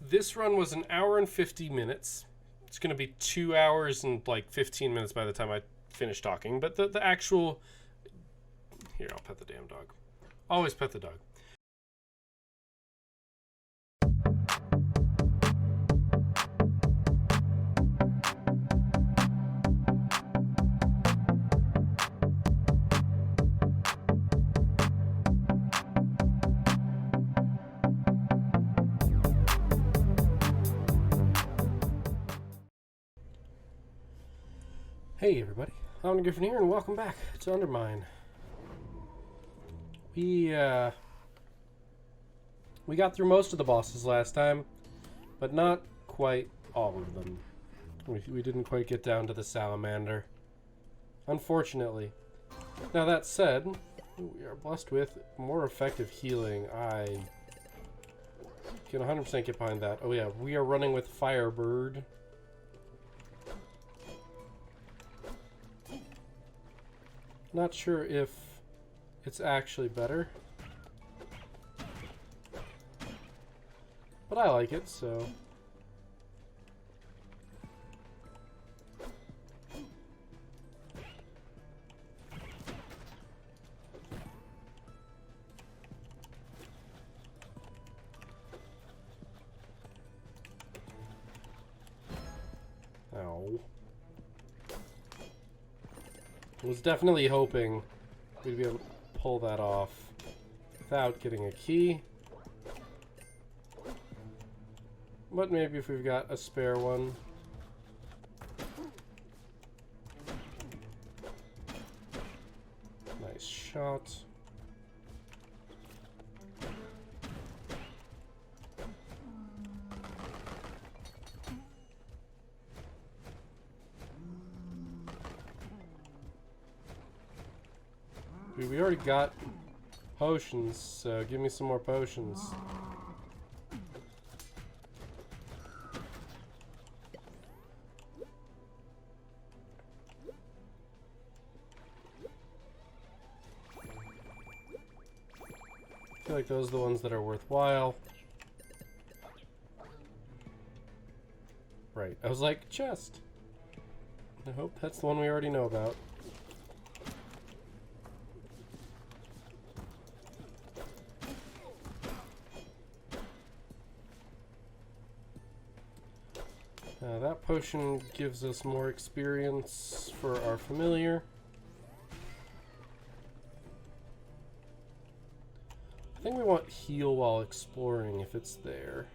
this run was an hour and 50 minutes. It's going to be 2 hours and like 15 minutes by the time I finish talking. But the actual... Here, I'll pet the damn dog. Always pet the dog. Hey everybody, I'm Griffin here, and welcome back to UnderMine. We got through most of the bosses last time, but not quite all of them. We didn't quite get down to the salamander, unfortunately. Now that said, we are blessed with more effective healing. I can 100% get behind that. Oh yeah, we are running with Firebird. Not sure if it's actually better, but I like it, so. Ow. Was definitely hoping we'd be able to pull that off without getting a key. But maybe if we've got a spare one. Nice shot. We already got potions, so give me some more potions. I feel like those are the ones that are worthwhile. Right, I was like, chest. I hope that's the one we already know about. That potion gives us more experience for our familiar. I think we want heal while exploring if it's there.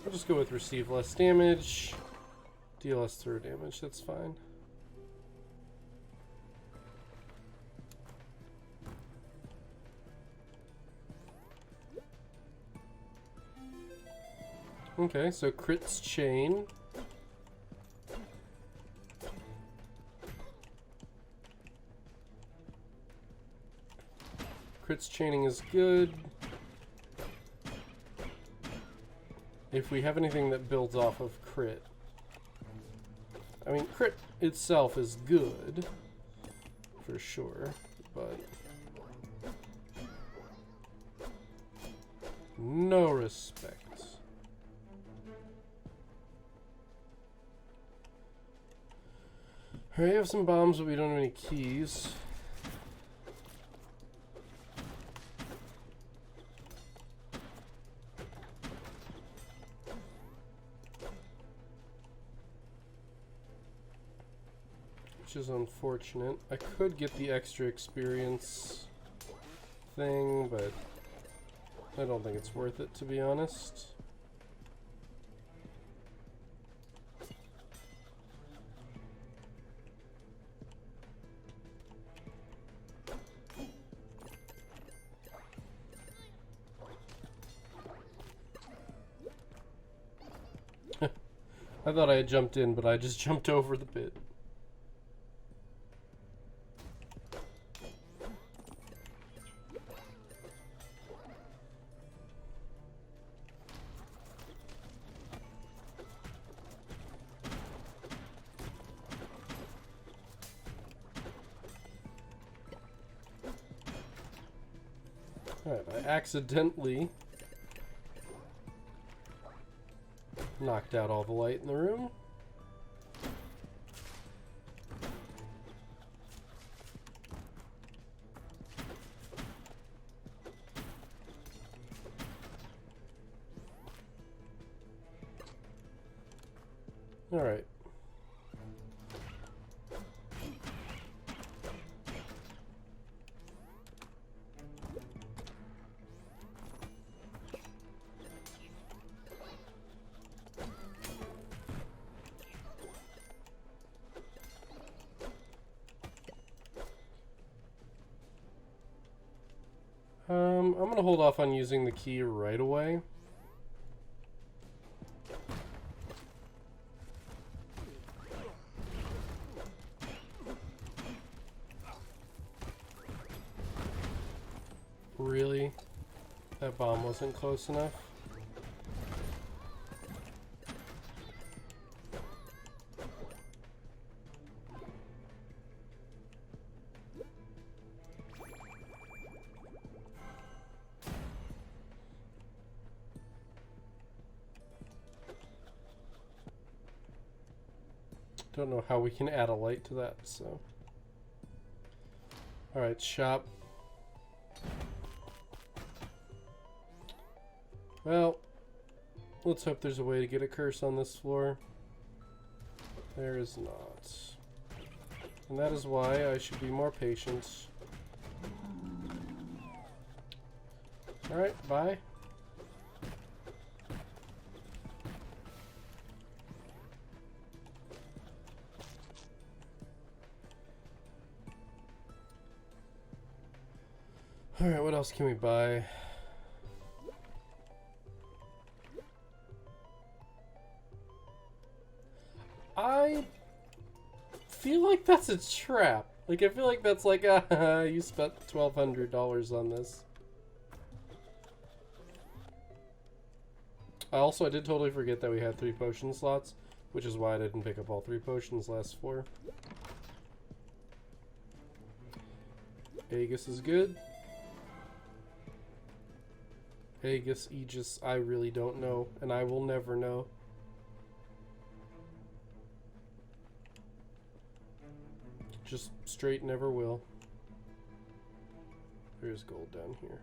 I'll just go with receive less damage, deal less throw damage, that's fine. Okay, so crits chain. Crits chaining is good. If we have anything that builds off of crit. I mean, crit itself is good, for sure, but no respect. Alright, we have some bombs, but we don't have any keys. Which is unfortunate. I could get the extra experience thing, but I don't think it's worth it, to be honest. I thought I had jumped in, but I just jumped over the pit. Alright, I accidentally knocked out all the light in the room. Alright. I'm gonna hold off on using the key right away. Really? That bomb wasn't close enough? Don't know how we can add a light to that, so. Alright, shop. Well, let's hope there's a way to get a curse on this floor. There is not. And that is why I should be more patient. Alright, bye. Alright, what else can we buy? I feel like that's a trap. Like, I feel like that's like, you spent $1,200 on this. I did totally forget that we had 3 potion slots, which is why I didn't pick up all 3 potions last floor. Aegis is good. Aegis, Aegis, I really don't know, and I will never know. Just straight never will. There's gold down here.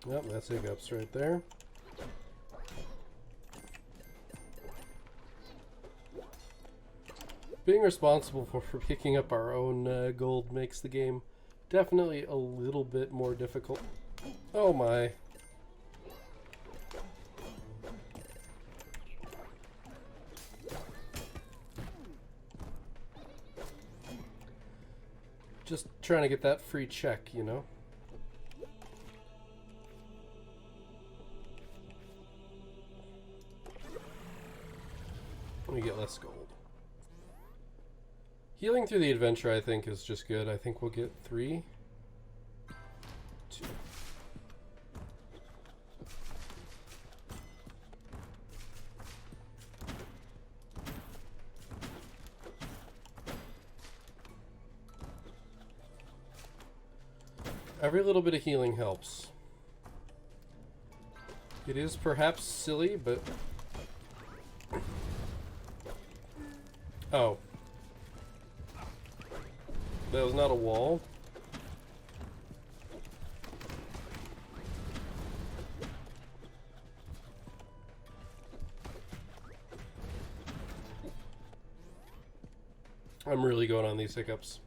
Yep, that's hiccups right there. Being responsible for picking up our own gold makes the game definitely a little bit more difficult. Oh my. Just trying to get that free check, you know? We get less gold. Healing through the adventure, I think, is just good. I think we'll get 3. 2. Every little bit of healing helps. It is perhaps silly, but... Oh. That was not a wall. I'm really going on these hiccups.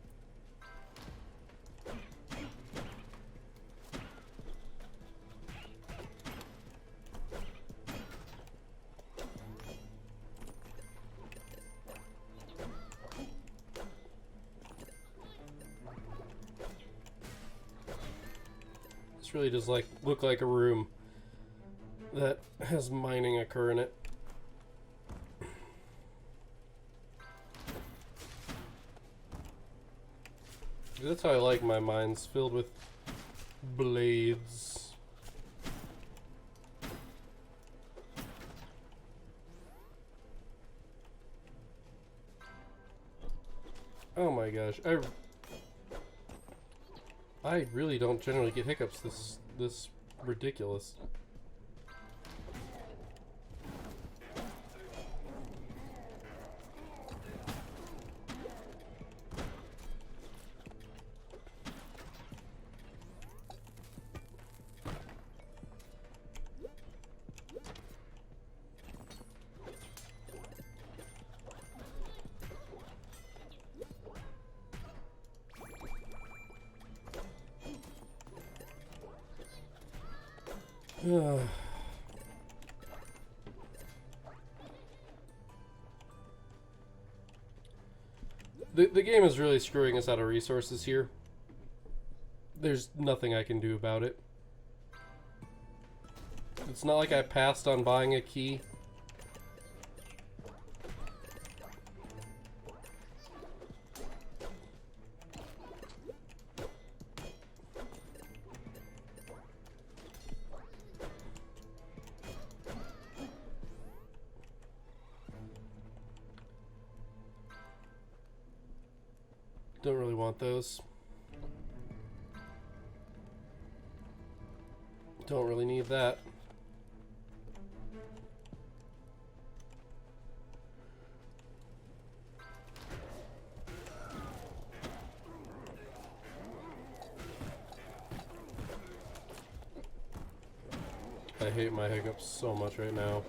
This really does look like a room that has mining occur in it. That's how I like my mines, filled with blades. Oh my gosh, I really don't generally get hiccups this ridiculous. The game is really screwing us out of resources here. There's nothing I can do about it. It's not like I passed on buying a key. Don't really want those. Don't really need that. I hate my hiccups so much right now.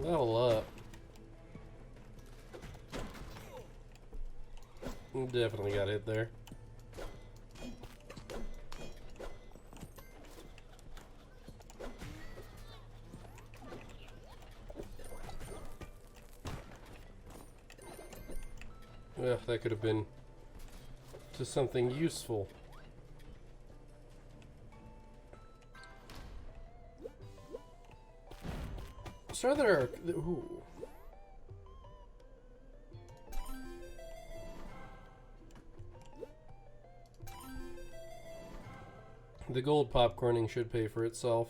Level up. Definitely got hit there. Ugh, that could have been to something useful. So there are, ooh. The gold popcorning should pay for itself.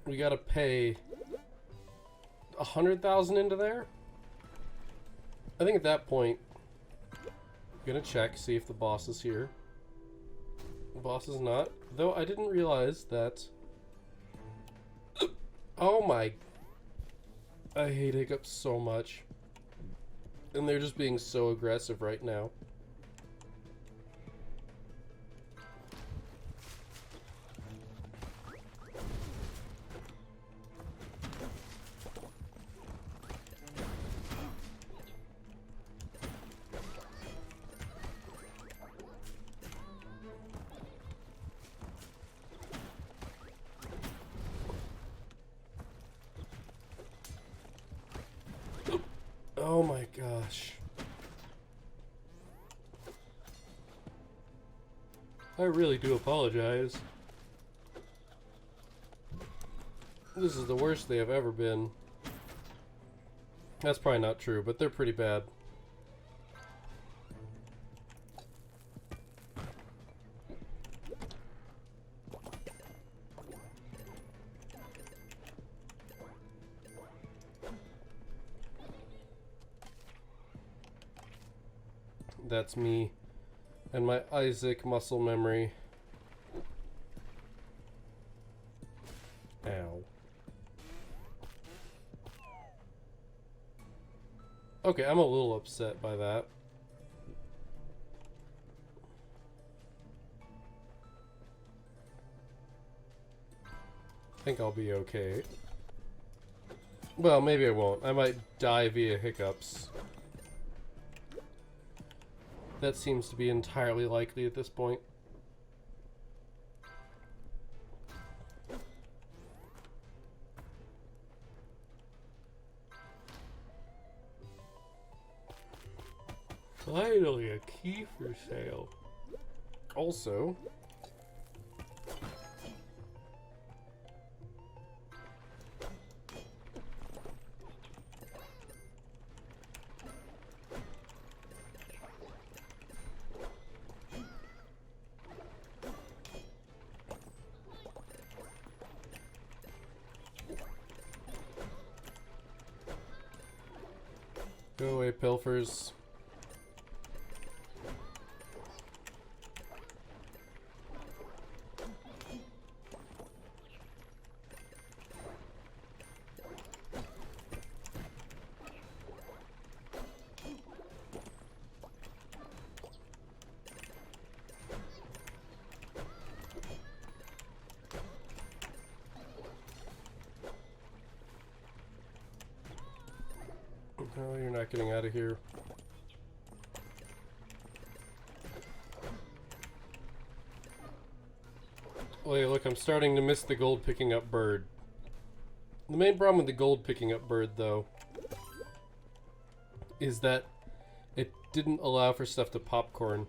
We gotta pay 100,000 into there? I think at that point, I'm gonna check, see if the boss is here. The boss is not. Though I didn't realize that... Oh my... I hate hiccups so much. And they're just being so aggressive right now. Oh my gosh. I really do apologize. This is the worst they have ever been. That's probably not true, but they're pretty bad. That's me and my Isaac muscle memory. Ow. Okay, I'm a little upset by that. I think I'll be okay. Well, maybe I won't. I might die via hiccups. That seems to be entirely likely at this point. Finally, a key for sale. Also, go away, pilfers. No, you're not getting out of here. Oh yeah, look, I'm starting to miss the gold picking up bird. The main problem with the gold picking up bird, though, is that it didn't allow for stuff to popcorn.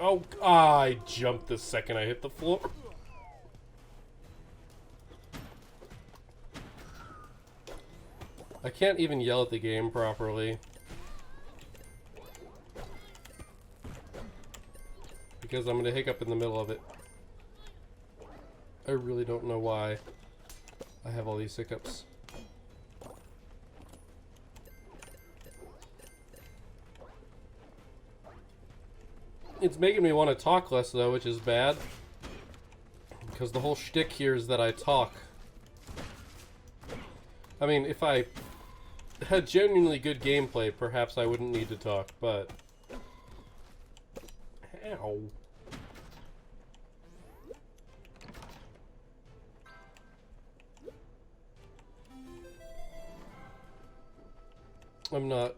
Oh, I jumped the second I hit the floor. I can't even yell at the game properly. Because I'm going to hiccup in the middle of it. I really don't know why I have all these hiccups. It's making me want to talk less, though, which is bad. Because the whole shtick here is that I talk. I mean, if I had genuinely good gameplay, perhaps I wouldn't need to talk, but... Ow. I'm not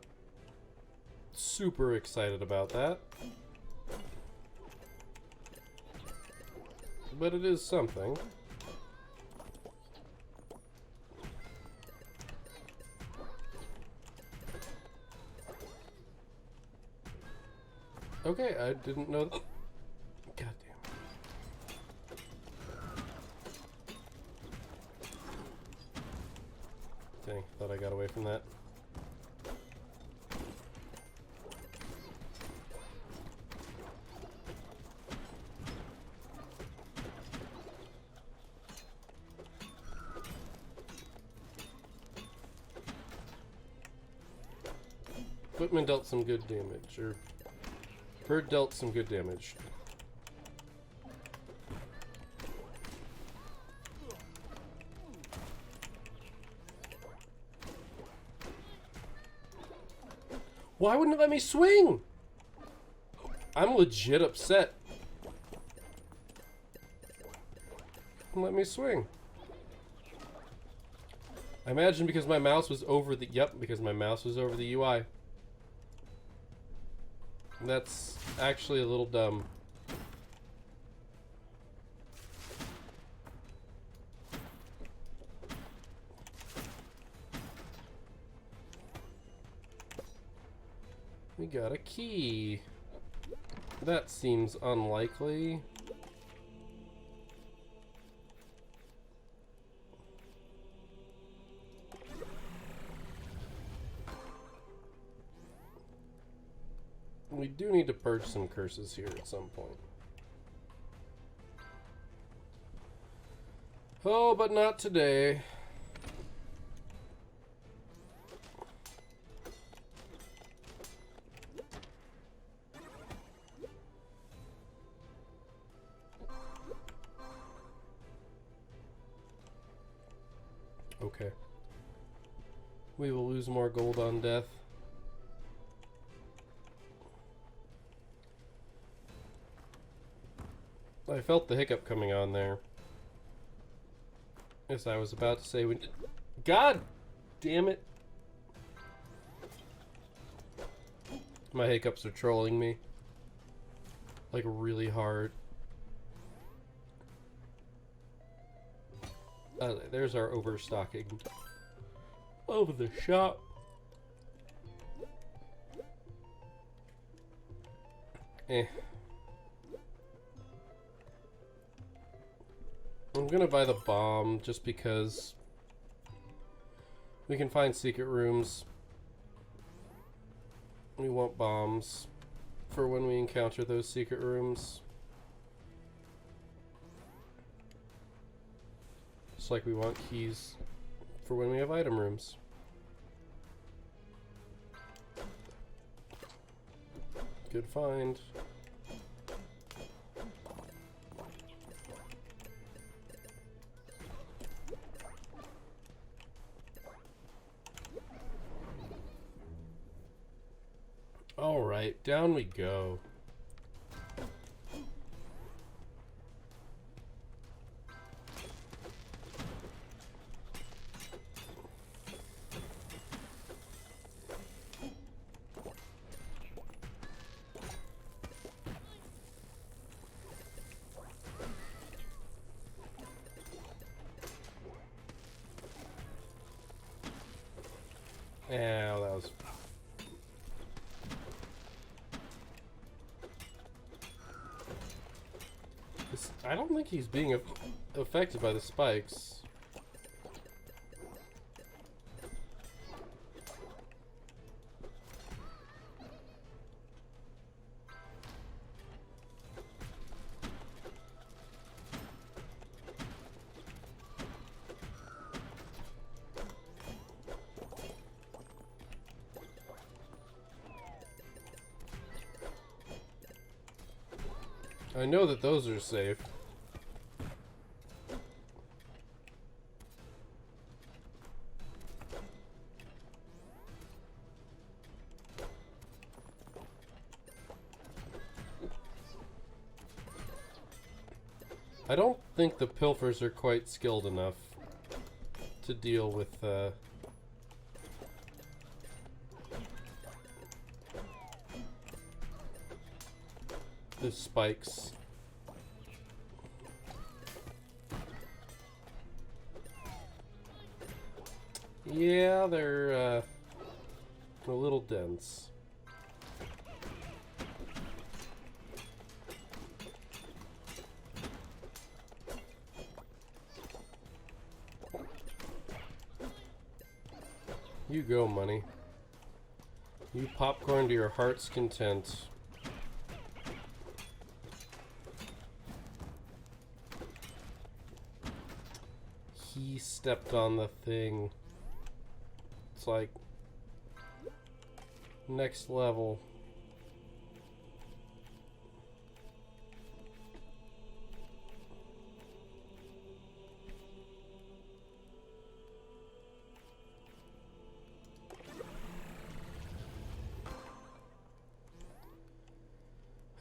super excited about that. But it is something. Okay, I didn't know that. God damn. Dang, thought I got away from that. Footman dealt some good damage, or Bird dealt some good damage. Why wouldn't it let me swing? I'm legit upset. Let me swing. I imagine because my mouse was over the... Yep, because my mouse was over the UI. That's actually a little dumb. We got a key. That seems unlikely. We do need to purge some curses here at some point. Oh, but not today. Okay. We will lose more gold on death. I felt the hiccup coming on there. Yes, I was about to say we... God damn it. My hiccups are trolling me. Like, really hard. There's our overstocking of the shop. I'm gonna buy the bomb just because we can find secret rooms. We want bombs for when we encounter those secret rooms. Just like we want keys for when we have item rooms. Good find. Alright, down we go. Ow, that was... I don't think he's being affected by the spikes. I know that those are safe. I don't think the pilfers are quite skilled enough to deal with the spikes. Yeah, they're a little dense. You go, money. You popcorn to your heart's content. He stepped on the thing. It's like next level.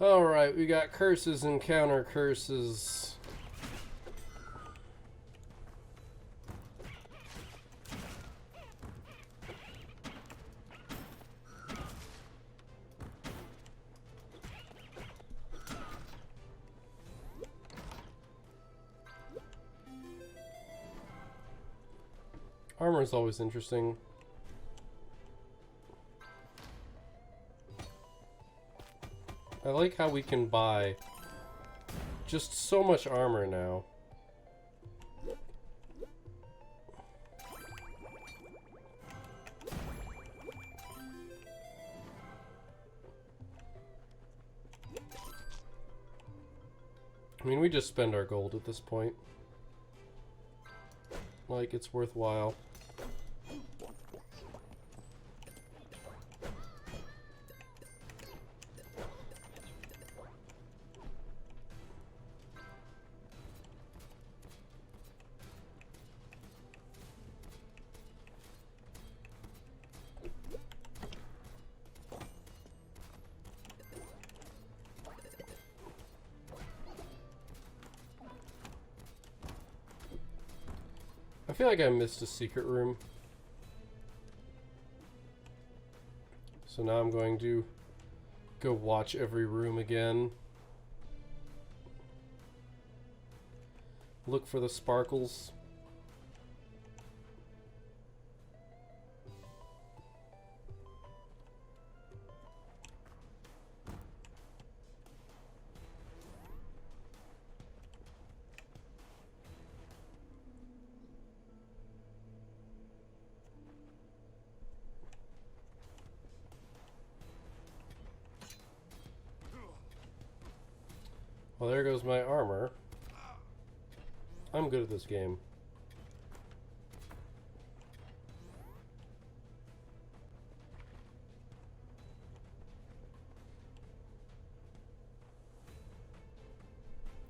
Alright, we got curses and counter curses. Armor is always interesting. I like how we can buy just so much armor now. I mean, we just spend our gold at this point. Like, it's worthwhile. I feel like I missed a secret room. So now I'm going to Go watch every room again. Look for the sparkles. Well, there goes my armor. I'm good at this game.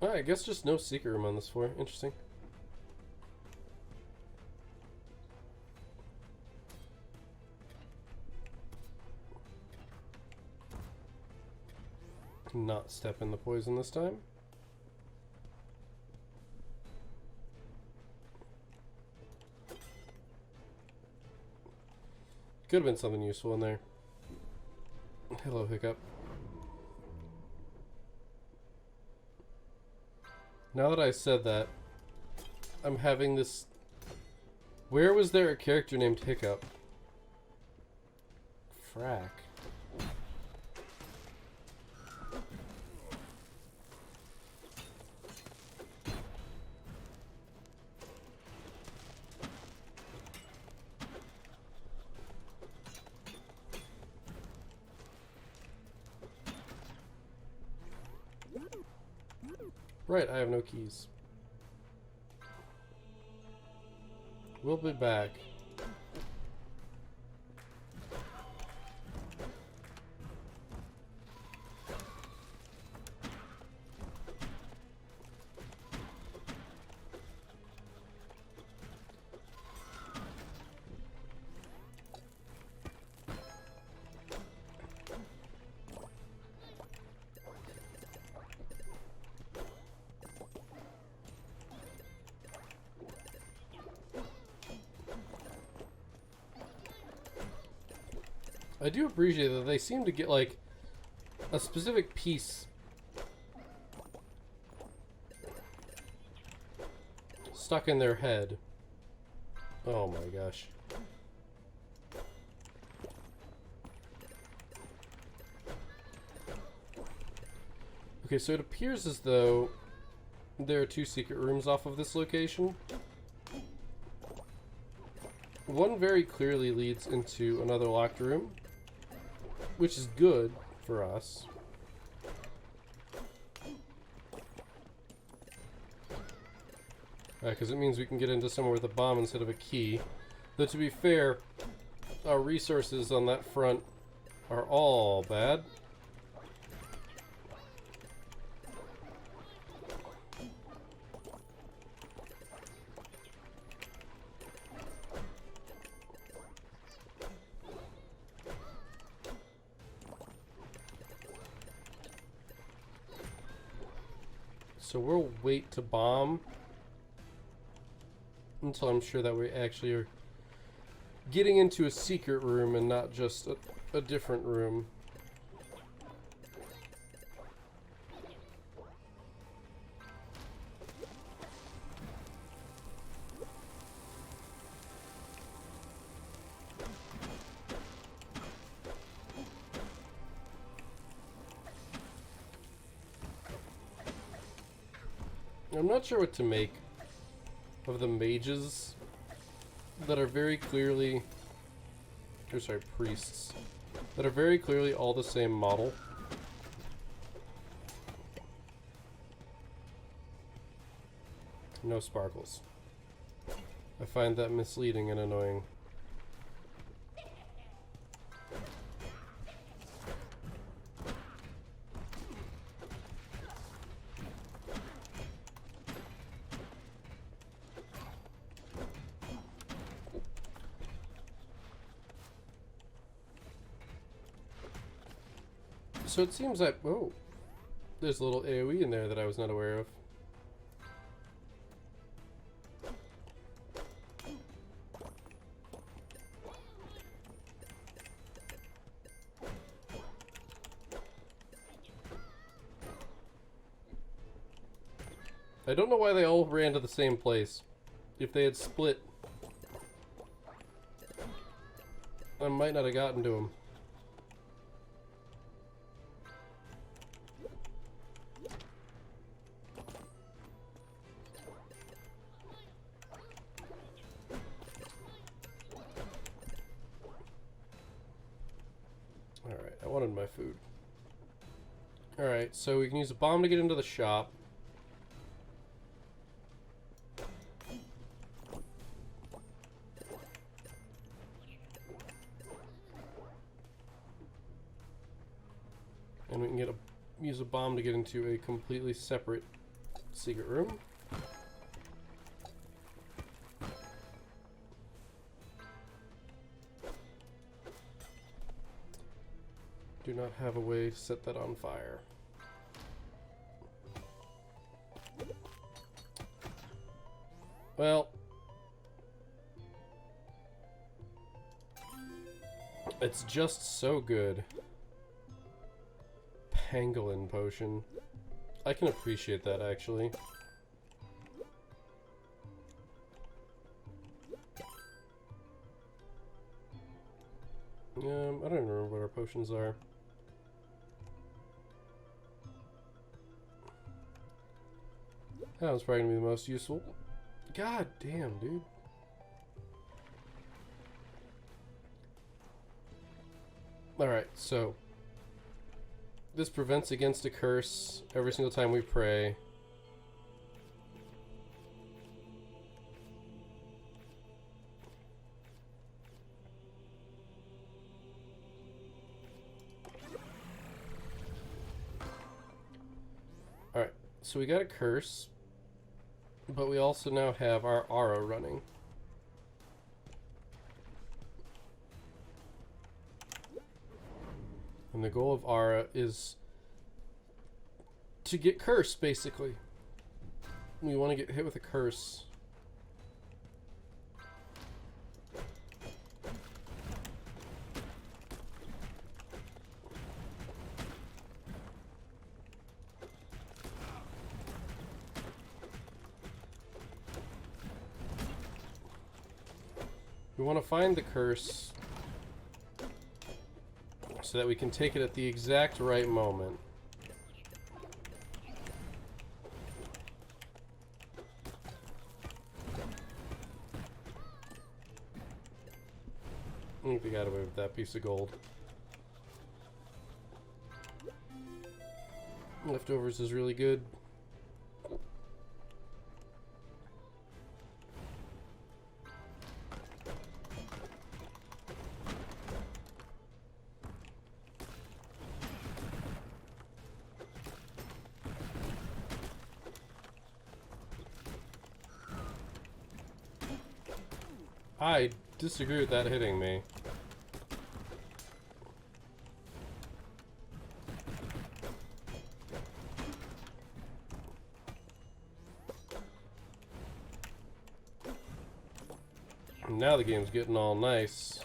Alright, I guess just no secret room on this floor. Interesting. Not step in the poison this time. Could have been something useful in there. Hello, Hiccup. Now that I said that, I'm having this... Where was there a character named Hiccup? Frack. Right, I have no keys. We'll be back. I do appreciate that they seem to get, like, a specific piece stuck in their head. Oh my gosh. Okay, so it appears as though there are 2 secret rooms off of this location. One very clearly leads into another locked room, which is good for us. Because it means we can get into somewhere with a bomb instead of a key. Though to be fair, our resources on that front are all bad. So we'll wait to bomb until I'm sure that we actually are getting into a secret room and not just a different room. I'm not sure what to make of the mages that are very clearly, or sorry, priests, that are very clearly all the same model. No sparkles. I find that misleading and annoying. So it seems like, oh, there's a little AoE in there that I was not aware of. I don't know why they all ran to the same place. If they had split, I might not have gotten to them. Alright, I wanted my food. Alright, so we can use a bomb to get into the shop. And we can use a bomb to get into a completely separate secret room. Do not have a way to set that on fire. Well, it's just so good. Pangolin potion. I can appreciate that, actually. I don't even remember what our potions are. That was probably gonna be the most useful. God damn, dude. Alright, so this prevents against a curse every single time we pray. Alright, so we got a curse, but we also now have our aura running. And the goal of aura is to get cursed, basically. We want to get hit with a curse. We want to find the curse so that we can take it at the exact right moment. I think we got away with that piece of gold. Leftovers is really good. I disagree with that hitting me. Now the game's getting all nice.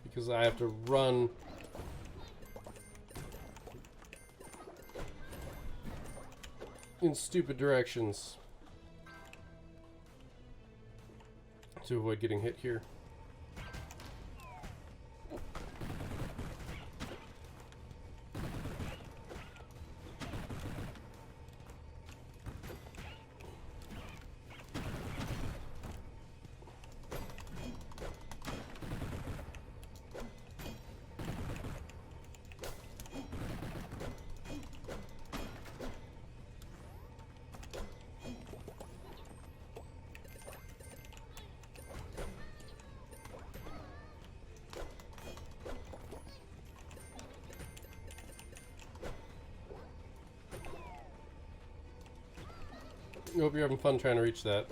Because I have to run in stupid directions to avoid getting hit here. I hope you're having fun trying to reach that.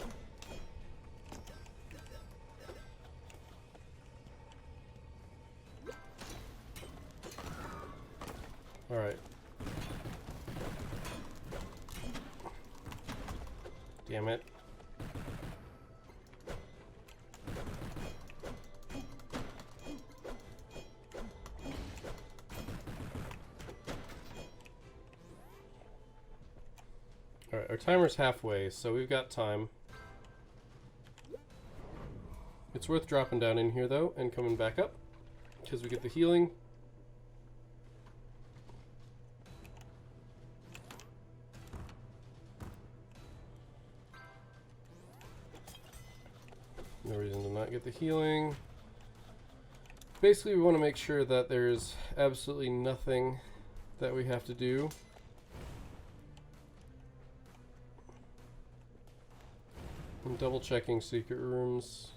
Alright. Damn it. Alright, our timer's halfway, so we've got time. It's worth dropping down in here, though, and coming back up, because we get the healing. No reason to not get the healing. Basically, we want to make sure that there's absolutely nothing that we have to do. I'm double checking secret rooms.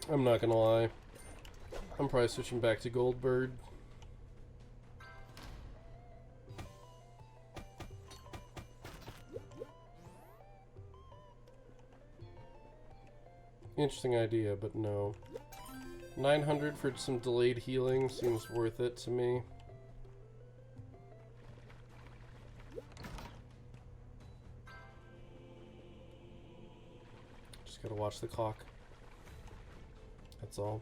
I'm not gonna lie. I'm probably switching back to Goldbird. Interesting idea, but no. 900 for some delayed healing seems worth it to me. Just gotta watch the clock. That's all.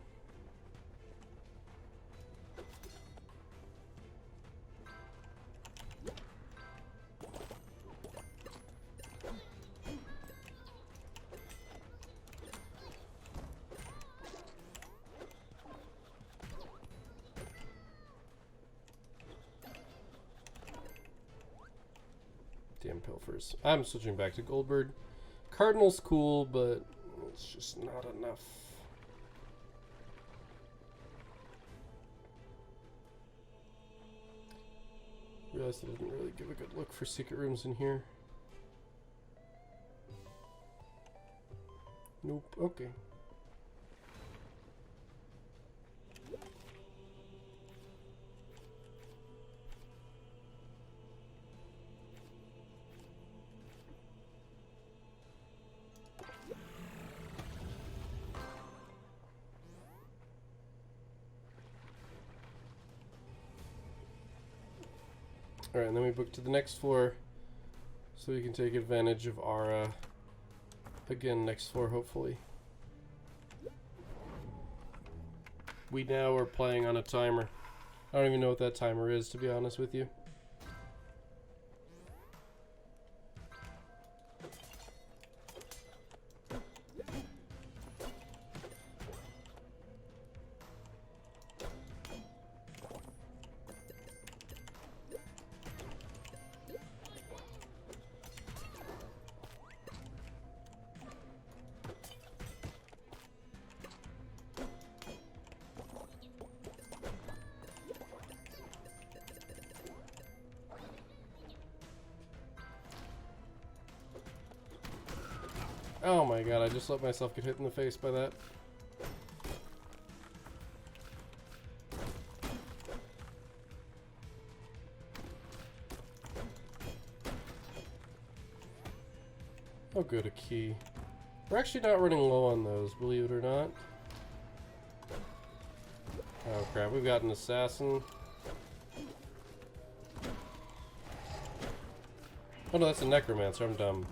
Damn pilfers. I'm switching back to Goldbird. Cardinal's cool, but it's just not enough. Realized I didn't really give a good look for secret rooms in here. Nope, okay. Alright, and then we book to the next floor so we can take advantage of our, again, next floor, hopefully. We now are playing on a timer. I don't even know what that timer is, to be honest with you. Oh my god, I just let myself get hit in the face by that. Oh good, a key. We're actually not running low on those, believe it or not. Oh crap, we've got an assassin. Oh no, that's a necromancer, I'm dumb.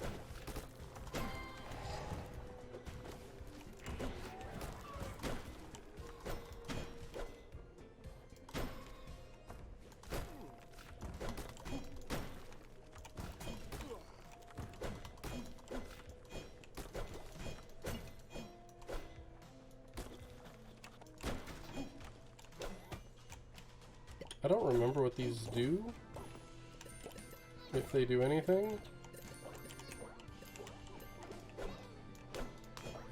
I don't remember what these do. If they do anything.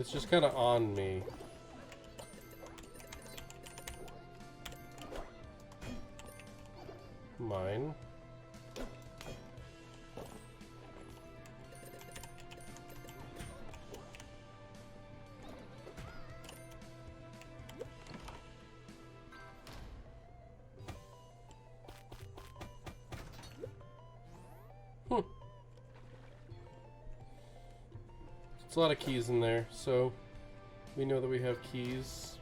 It's just kind of on me. Mine. It's a lot of keys in there, so we know that we have keys.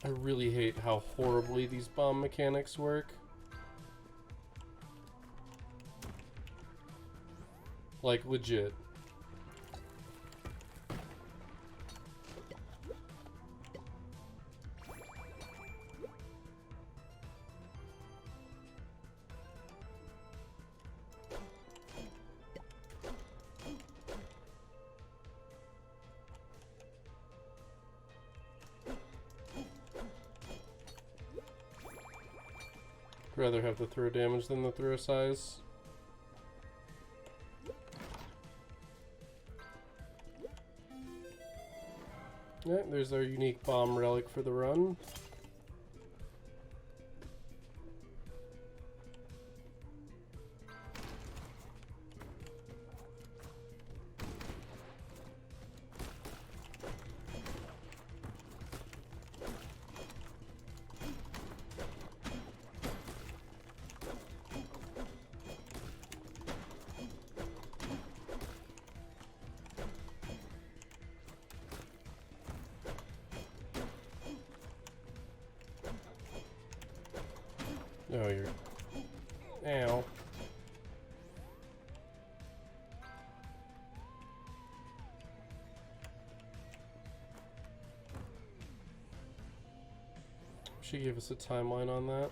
I really hate how horribly these bomb mechanics work. Like, legit. Rather have the throw damage than the throw size. Yeah, there's our unique bomb relic for the run. Oh, you're... Ow. She gave us a timeline on that.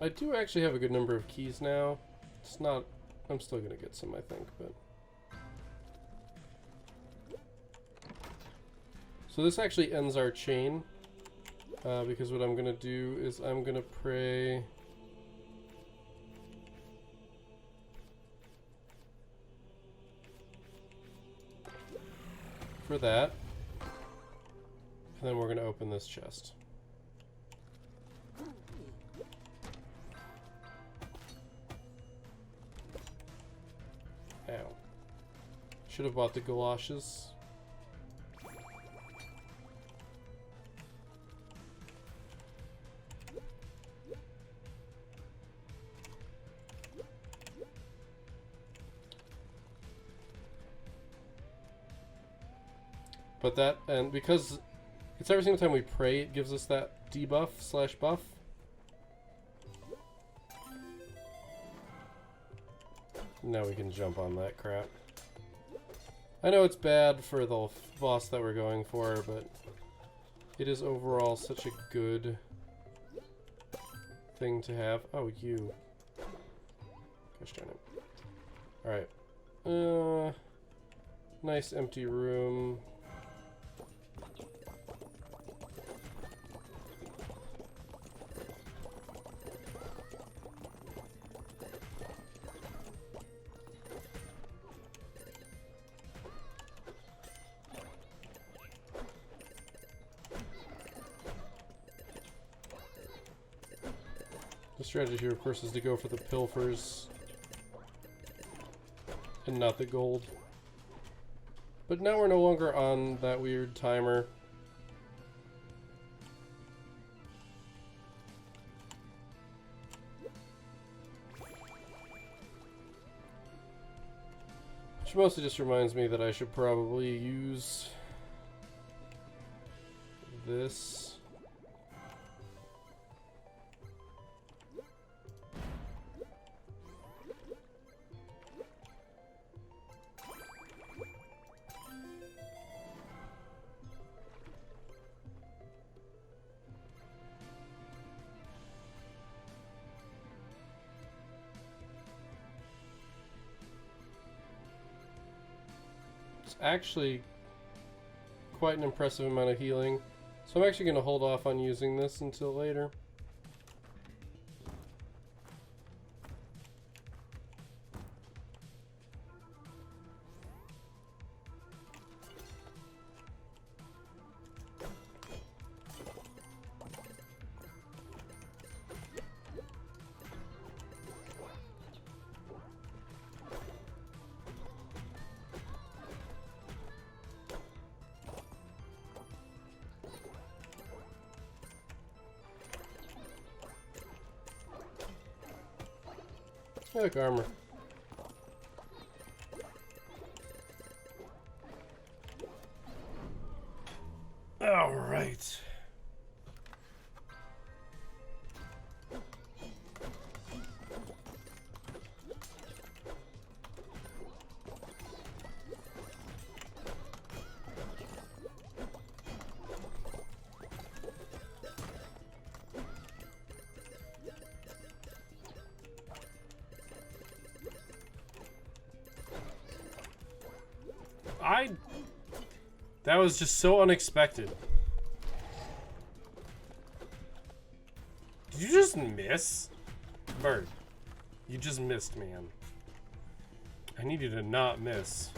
I do actually have a good number of keys now. It's not... I'm still gonna get some, I think, but... So this actually ends our chain. Because what I'm gonna do is I'm gonna pray for that, and then we're gonna open this chest. Ow. Should have bought the galoshes. But that, and because it's every single time we pray, it gives us that debuff / buff. Now we can jump on that crap. I know it's bad for the boss that we're going for, but it is overall such a good thing to have. Oh, you. Gosh darn it. Alright. Nice empty room. The strategy here, of course, is to go for the pilfers and not the gold. But now we're no longer on that weird timer. Which mostly just reminds me that I should probably use this. Actually quite an impressive amount of healing, so I'm actually going to hold off on using this until later. I like armor. All right. That was just so unexpected. Did you just miss? Bird, you just missed, man. I need you to not miss.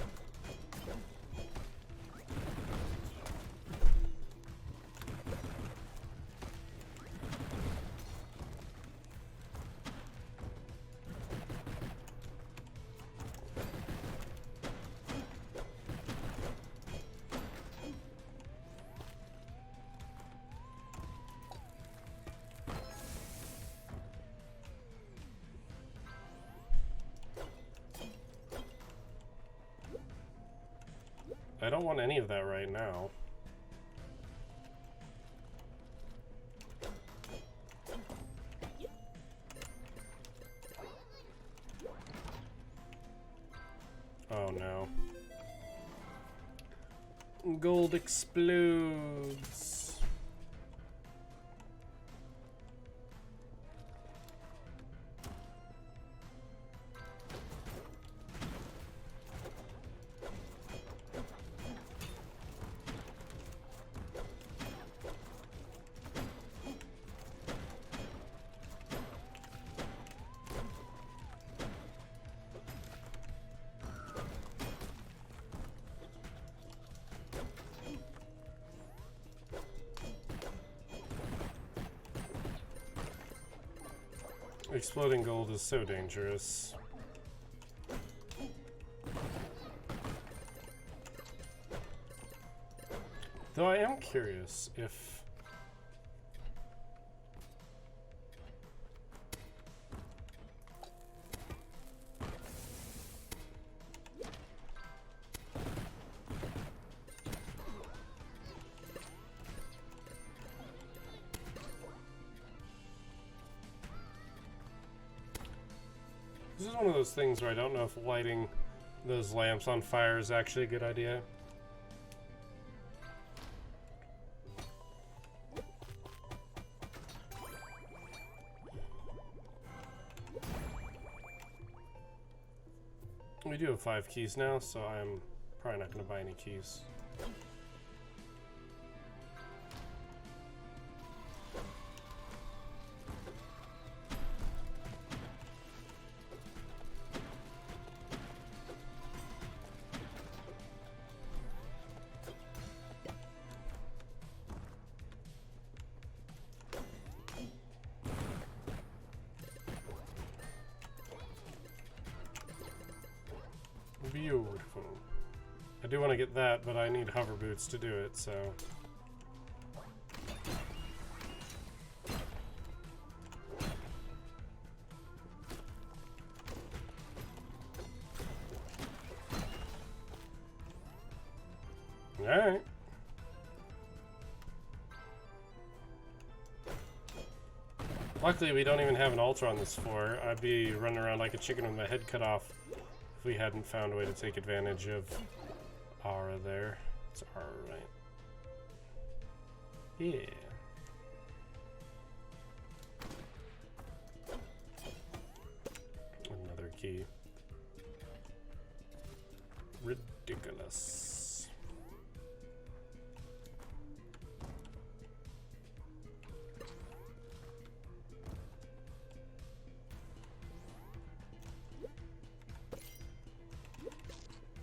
I don't want any of that right now. Oh no. Gold explodes. Exploding gold is so dangerous. Though I am curious if... This is one of those things where I don't know if lighting those lamps on fire is actually a good idea. We do have 5 keys now, so I'm probably not going to buy any keys. Beautiful. I do want to get that, but I need hover boots to do it, so... Alright. Luckily, we don't even have an altar on this floor. I'd be running around like a chicken with my head cut off if we hadn't found a way to take advantage of Aura there. It's Aura, right? Yeah. Another key. Ridiculous.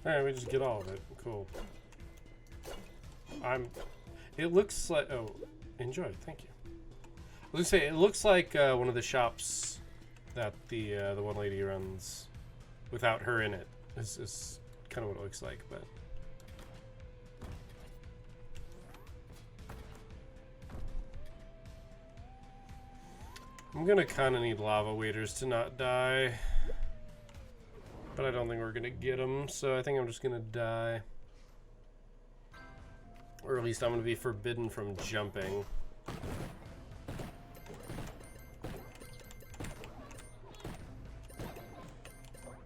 Alright, we just get all of it. Cool. It looks like... Oh, enjoy. Thank you. I was gonna say, it looks like one of the shops that the one lady runs without her in it. Is kind of what it looks like, but... I'm gonna kind of need lava waders to not die. But I don't think we're gonna get him, so I think I'm just gonna die. Or at least I'm gonna be forbidden from jumping.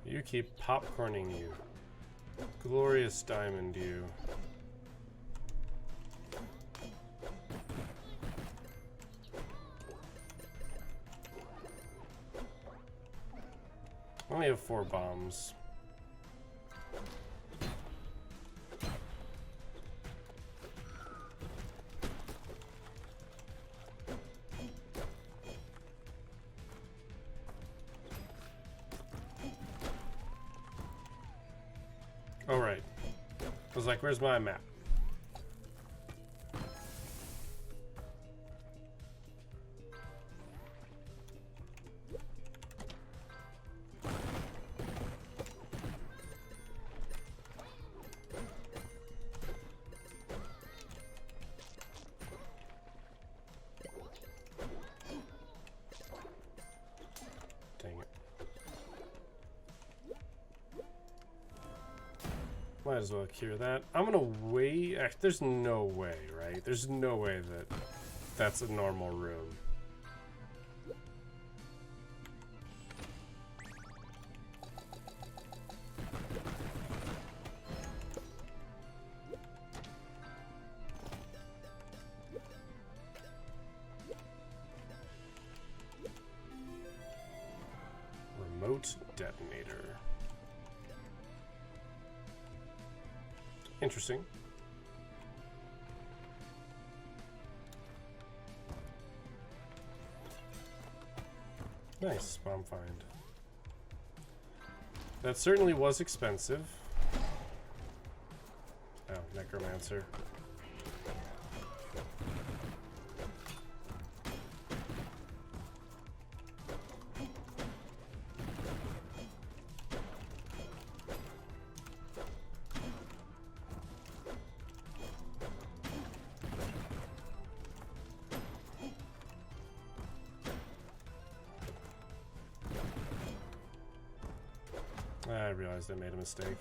You keep popcorning, you. Glorious diamond, you. I only have 4 bombs. All right. I was like, where's my map? Might as well cure that. I'm gonna wait. Actually, there's no way, right? There's no way that that's a normal room. Remote detonator. Interesting. Nice bomb find. That certainly was expensive. Oh, necromancer. I realized I made a mistake.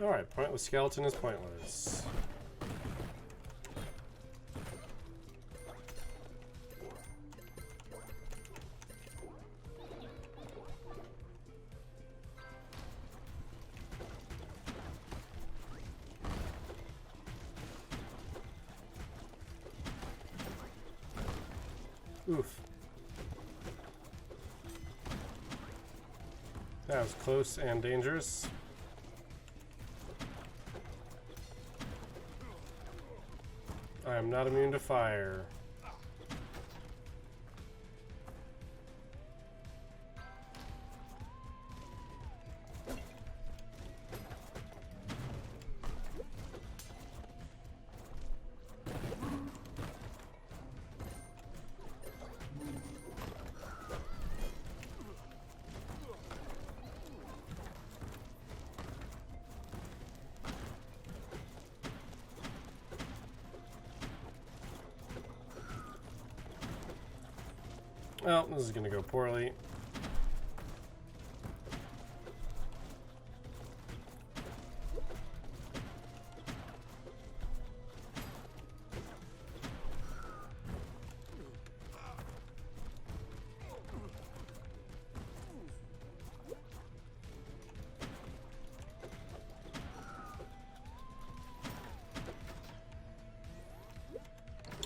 Alright, pointless skeleton is pointless. Oof. That was close and dangerous. I am not immune to fire. Well, this is gonna go poorly.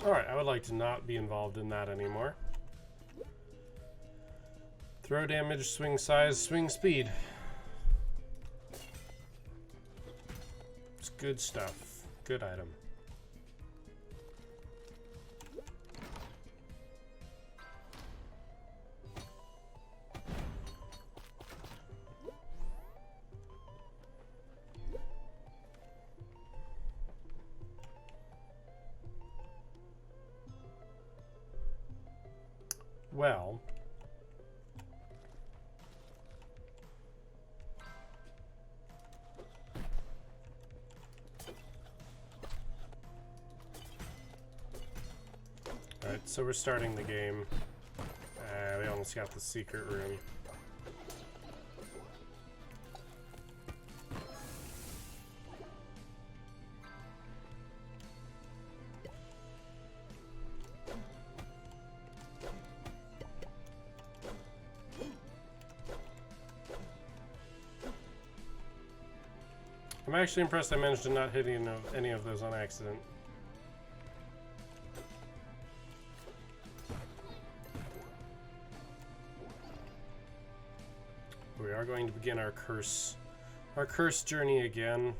Alright, I would like to not be involved in that anymore. Throw damage, swing size, swing speed. It's good stuff. Good item. Well, Alright, so we're starting the game. We almost got the secret room. I'm actually impressed I managed to not hit any of those on accident. We are going to begin our curse journey again.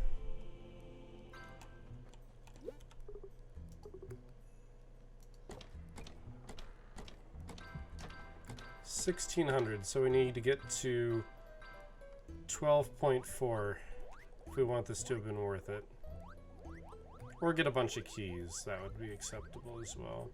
$1,600, so we need to get to 12.4 if we want this to have been worth it. Or get a bunch of keys, that would be acceptable as well.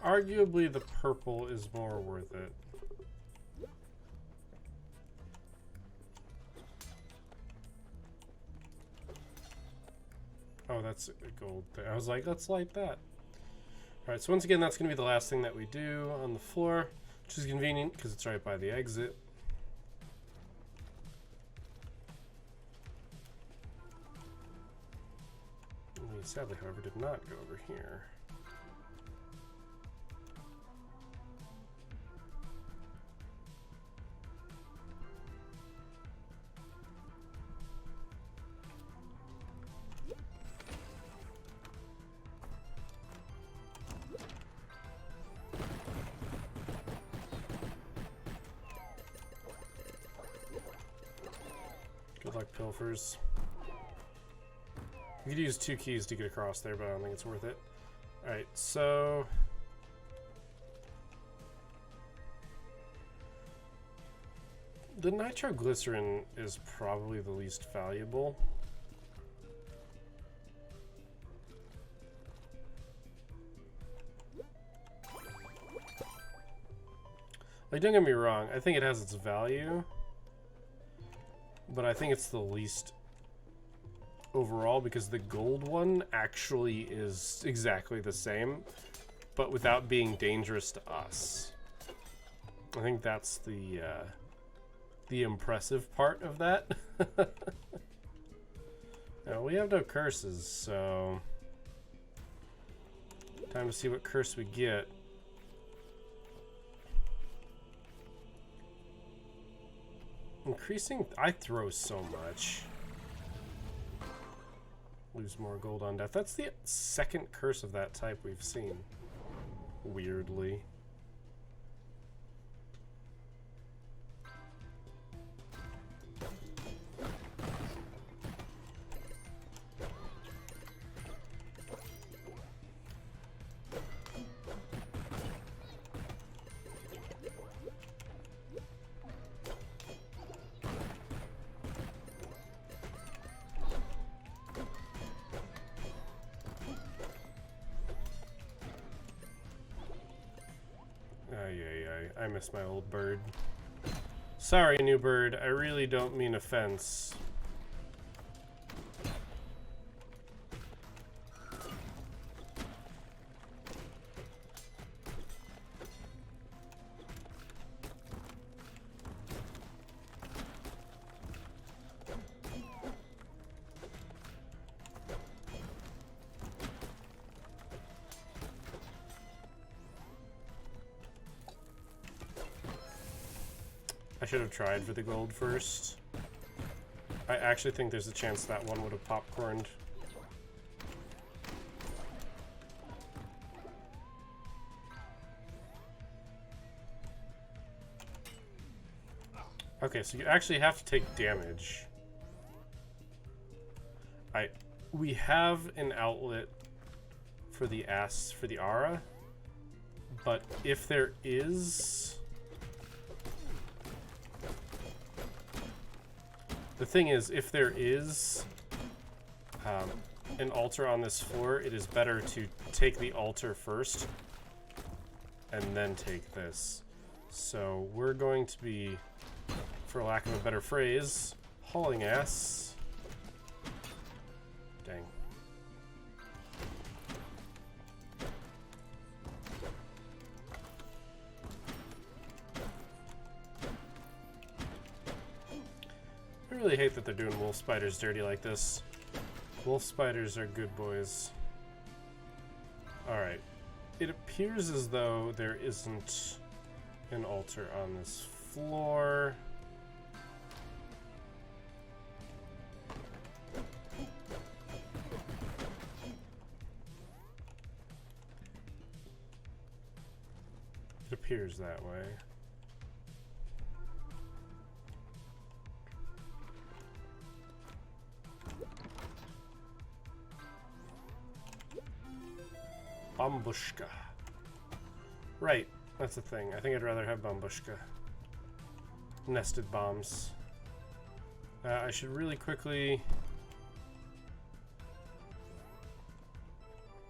Arguably, the purple is more worth it. Oh, that's a gold thing. I was like, let's light that. Alright, so once again, that's going to be the last thing that we do on the floor, which is convenient because it's right by the exit. We sadly, however, did not go over here. Good luck, pilfers. You could use 2 keys to get across there, but I don't think it's worth it. Alright, so... the nitroglycerin is probably the least valuable. Like, don't get me wrong, I think it has its value, but I think it's the least overall because the gold one actually is exactly the same, but without being dangerous to us. I think that's the impressive part of that. Now, we have no curses, so time to see what curse we get. Increasing, I throw so much. Lose more gold on death. That's the second curse of that type we've seen. Weirdly. I miss my old bird. Sorry, new bird. I really don't mean offense. I should have tried for the gold first. I actually think there's a chance that one would have popcorned. Okay, so you actually have to take damage. We have an outlet for the aura, but if there is The thing is, if there is an altar on this floor, it is better to take the altar first and then take this. So we're going to be, for lack of a better phrase, hauling ass. Dang. I really hate that they're doing wolf spiders dirty like this. Wolf spiders are good boys. Alright. It appears as though there isn't an altar on this floor. It appears that way. Bambushka. Right, that's the thing. I think I'd rather have Bambushka. Nested bombs. I should really quickly...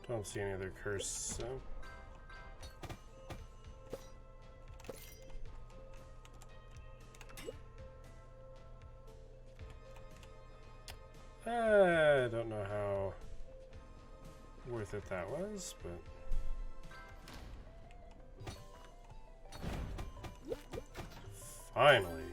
Don't see any other curse, so... I don't know how worth it that was, but... Finally!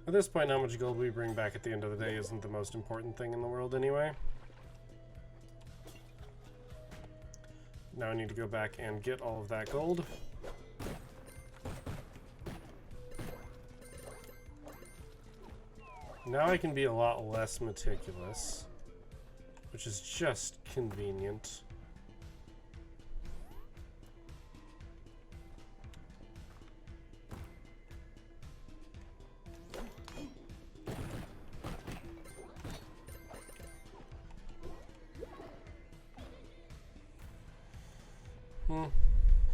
At this point, how much gold we bring back at the end of the day isn't the most important thing in the world anyway. Now I need to go back and get all of that gold. Now I can be a lot less meticulous, which is just convenient.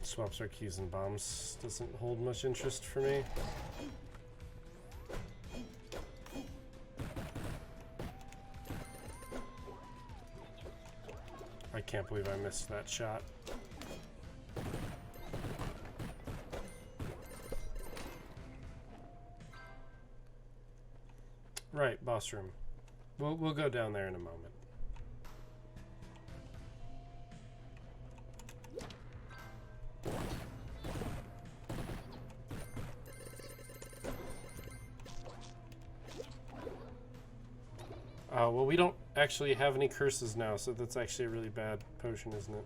Swaps our keys and bombs doesn't hold much interest for me. I can't believe I missed that shot. Right, boss room. We'll go down there in a moment. Well, we don't actually have any curses now, so that's actually a really bad potion, isn't it?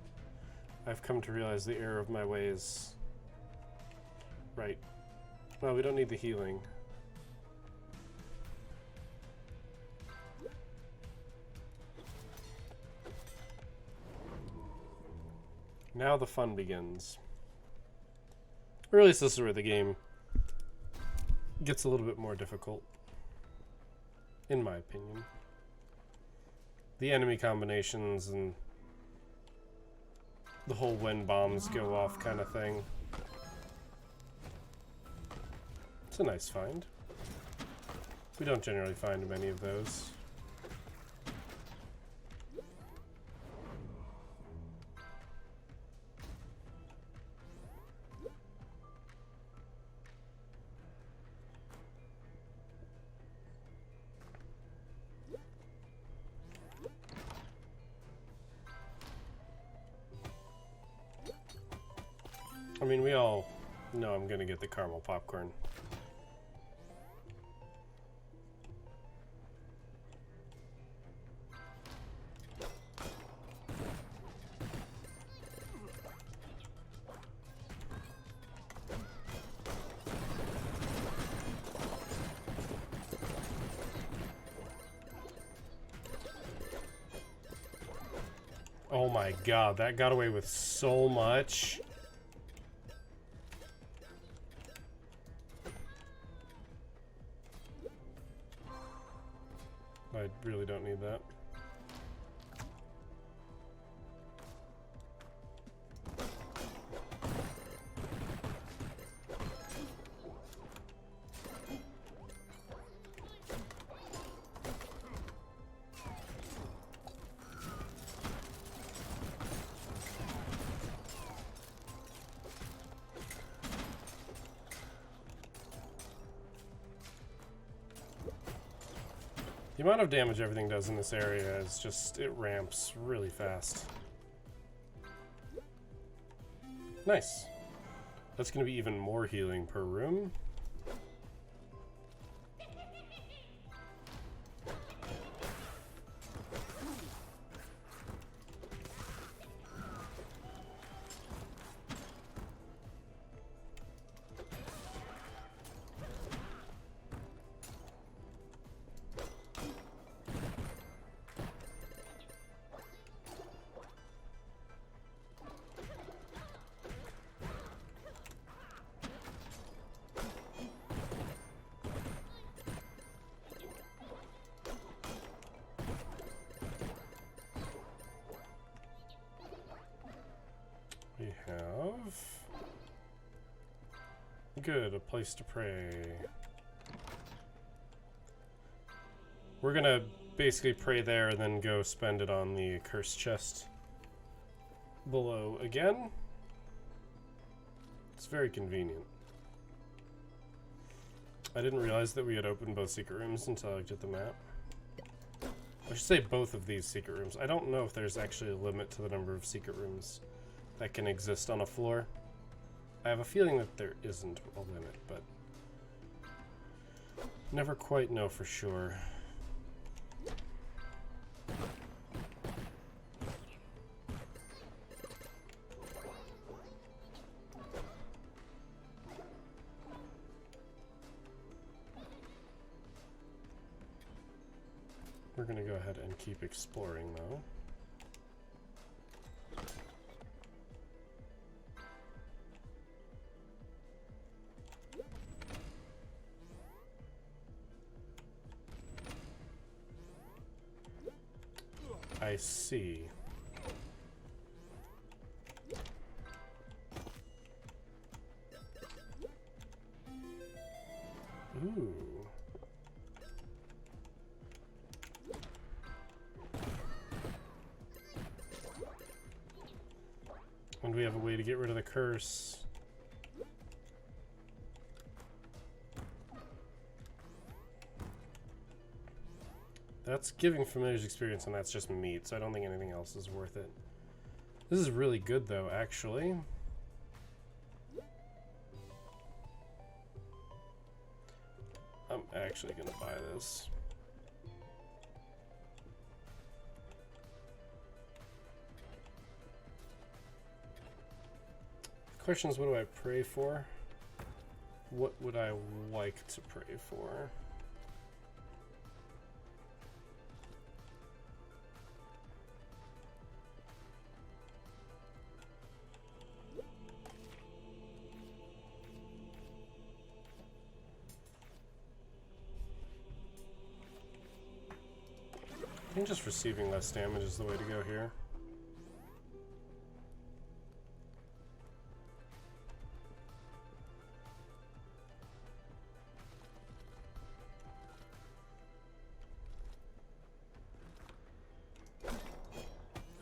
I've come to realize the error of my ways. Right. Well, we don't need the healing. Now the fun begins. Or at least this is where the game gets a little bit more difficult, in my opinion. The enemy combinations and the whole when bombs go off kind of thing. It's a nice find. We don't generally find many of those. I mean, we all know I'm gonna get the caramel popcorn. Oh my god, that got away with so much. I really don't need that. The amount of damage everything does in this area is just, it ramps really fast. Nice. That's going to be even more healing per room. We have... Good, a place to pray. We're gonna basically pray there and then go spend it on the cursed chest below again. It's very convenient. I didn't realize that we had opened both secret rooms until I looked at the map. I should say both of these secret rooms. I don't know if there's actually a limit to the number of secret rooms that can exist on a floor. I have a feeling that there isn't a limit, but never quite know for sure. We're gonna go ahead and keep exploring though. I see. Ooh. And we have a way to get rid of the curse. That's giving familiar's experience, and that's just meat, so I don't think anything else is worth it. This is really good, though, actually. I'm actually gonna buy this. The question is, what do I pray for? What would I like to pray for? I think just receiving less damage is the way to go here.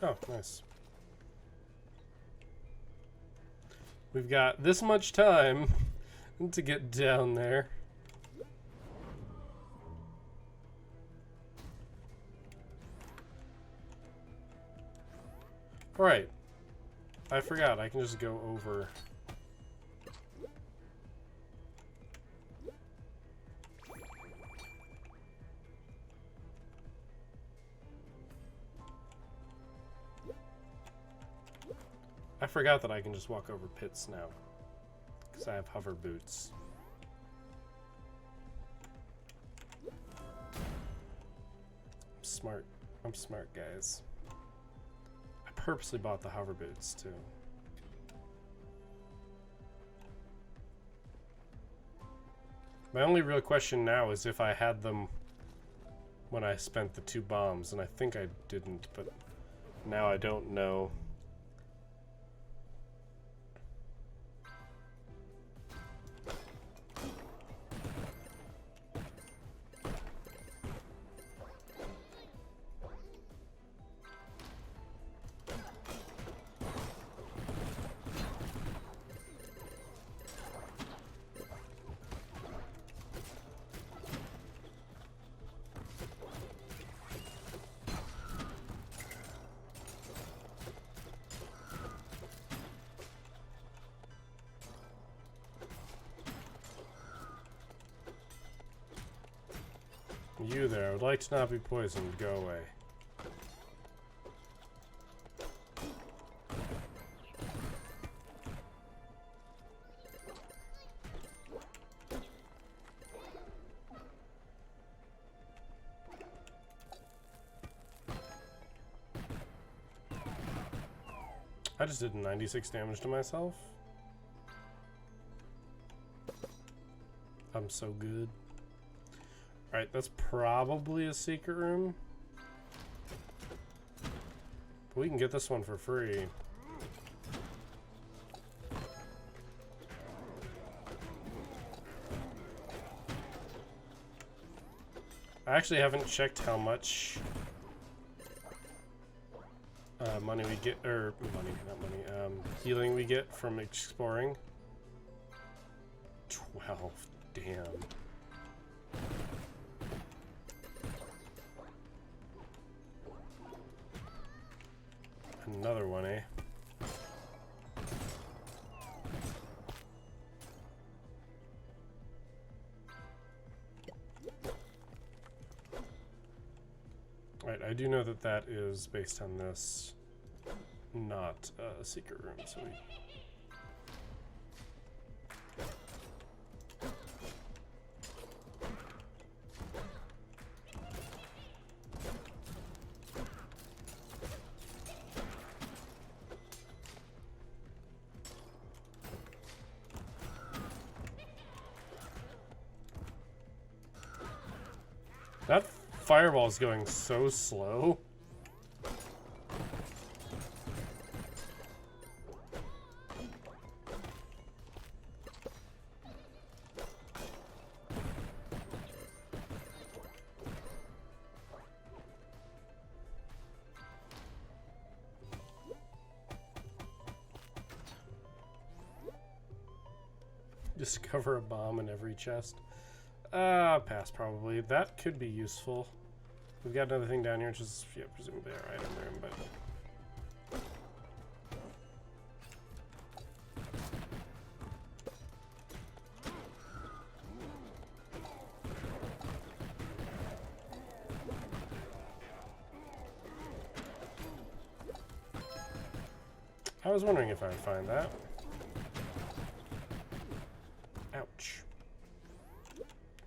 Oh, nice. We've got this much time to get down there. Alright. I forgot, I can just go over. I forgot that I can just walk over pits now, because I have hover boots. I'm smart, guys. I purposely bought the hover boots too. My only real question now is if I had them when I spent the 2 bombs, and I think I didn't, but now I don't know. You there, I would like to not be poisoned. Go away. I just did 96 damage to myself. I'm so good. Alright, that's probably a secret room. But we can get this one for free. I actually haven't checked how much money we get, or healing we get from exploring. 12, damn. Another one, eh? Alright, I do know that that is based on this, not a secret room, so we... That fireball is going so slow. Discover a bomb in every chest. Pass probably. That could be useful. We've got another thing down here, which is, yeah, presumably our item room, but... I was wondering if I would find that. Ouch.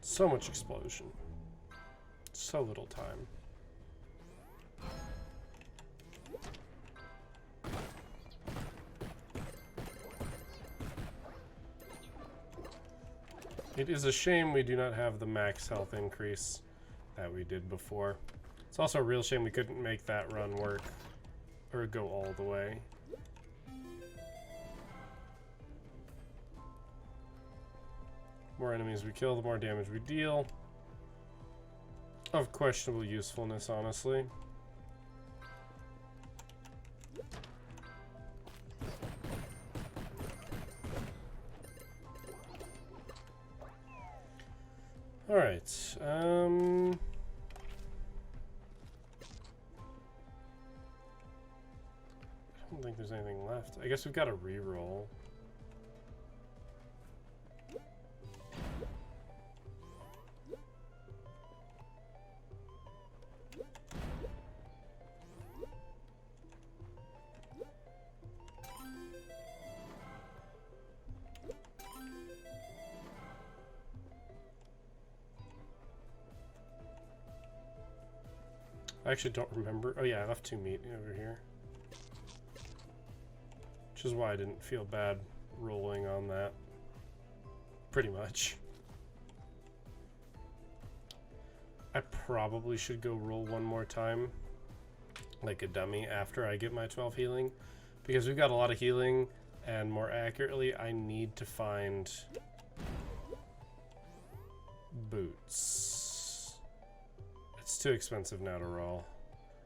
So much explosion. So little time. It is a shame we do not have the max health increase that we did before. It's also a real shame we couldn't make that run work or go all the way. More enemies we kill, the more damage we deal. Of questionable usefulness, honestly. Alright, I don't think there's anything left. I guess we've got a reroll. I actually don't remember. Oh yeah, I left 2 meat over here. Which is why I didn't feel bad rolling on that. Pretty much. I probably should go roll one more time, like a dummy, after I get my 12 healing. Because we've got a lot of healing, and more accurately, I need to find boots. It's too expensive now to roll.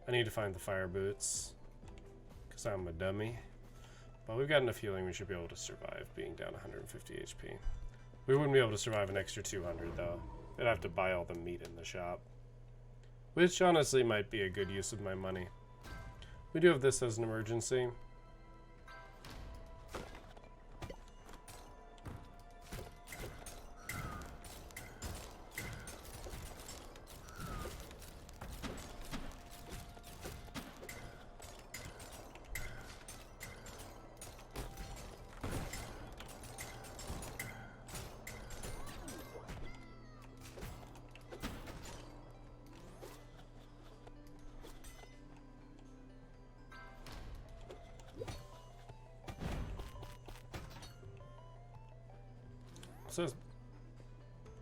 I need to find the fire boots, because I'm a dummy. But we've got enough healing, we should be able to survive being down 150 HP. We wouldn't be able to survive an extra 200 though. I'd have to buy all the meat in the shop. Which honestly might be a good use of my money. We do have this as an emergency. So,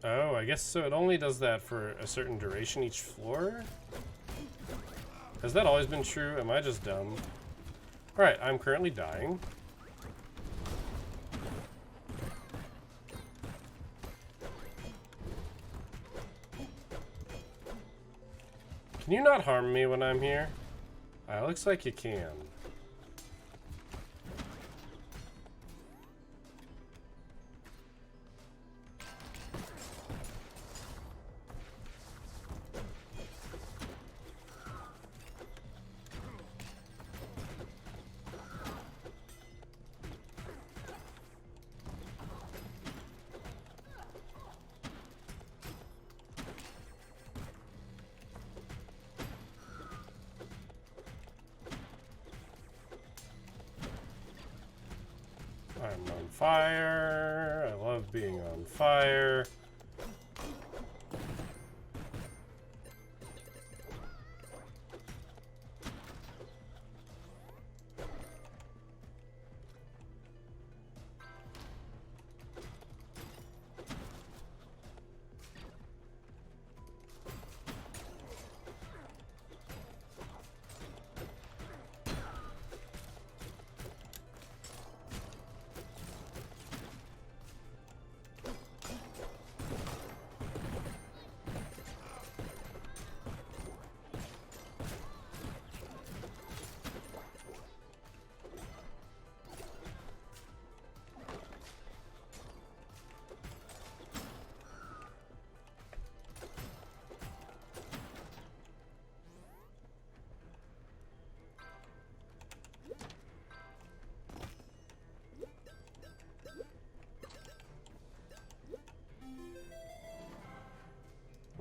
oh, I guess so. It only does that for a certain duration each floor? Has that always been true? Am I just dumb? Alright, I'm currently dying. Can you not harm me when I'm here? Looks like you can. I'm on fire. I love being on fire.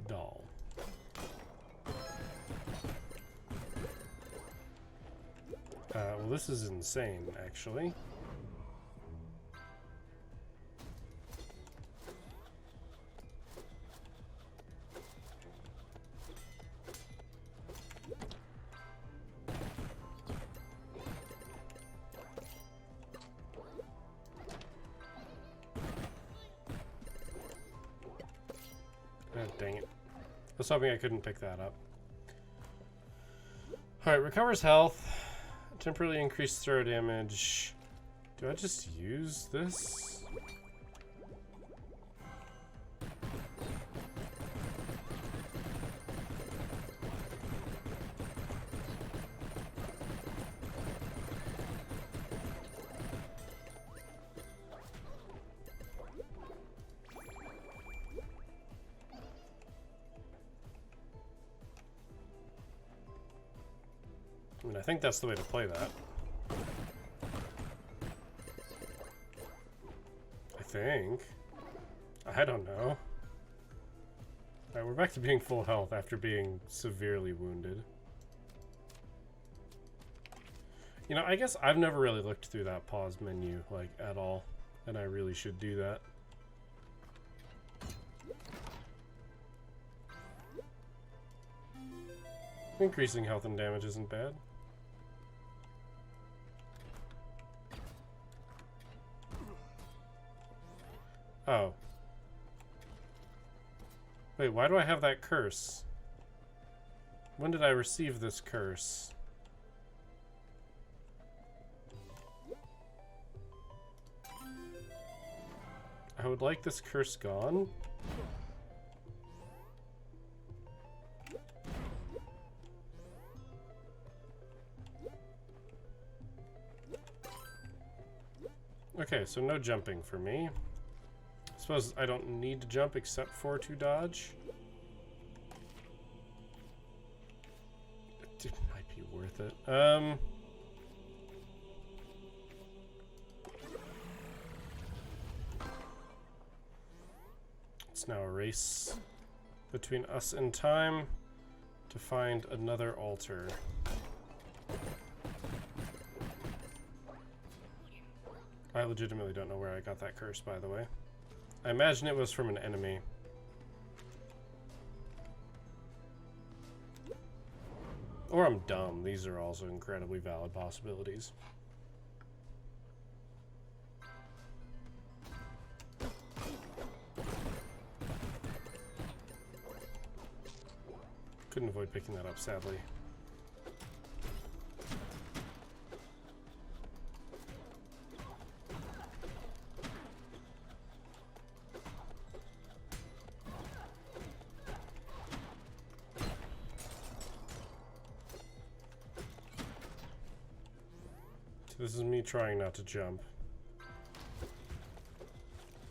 Doll. Well, this is insane, actually. Dang it. I was hoping I couldn't pick that up. Alright, recovers health. Temporarily increased throw damage. Do I just use this? I mean, I think that's the way to play that. I think. I don't know. Alright, we're back to being full health after being severely wounded. You know, I guess I've never really looked through that pause menu, like, at all. And I really should do that. Increasing health and damage isn't bad. Oh. Wait, why do I have that curse? When did I receive this curse? I would like this curse gone. Okay, so no jumping for me. I suppose I don't need to jump except for to dodge. It might be worth it. It's now a race between us and time to find another altar. I legitimately don't know where I got that curse, by the way. I imagine it was from an enemy. Or I'm dumb. These are also incredibly valid possibilities. Couldn't avoid picking that up, sadly. This is me trying not to jump.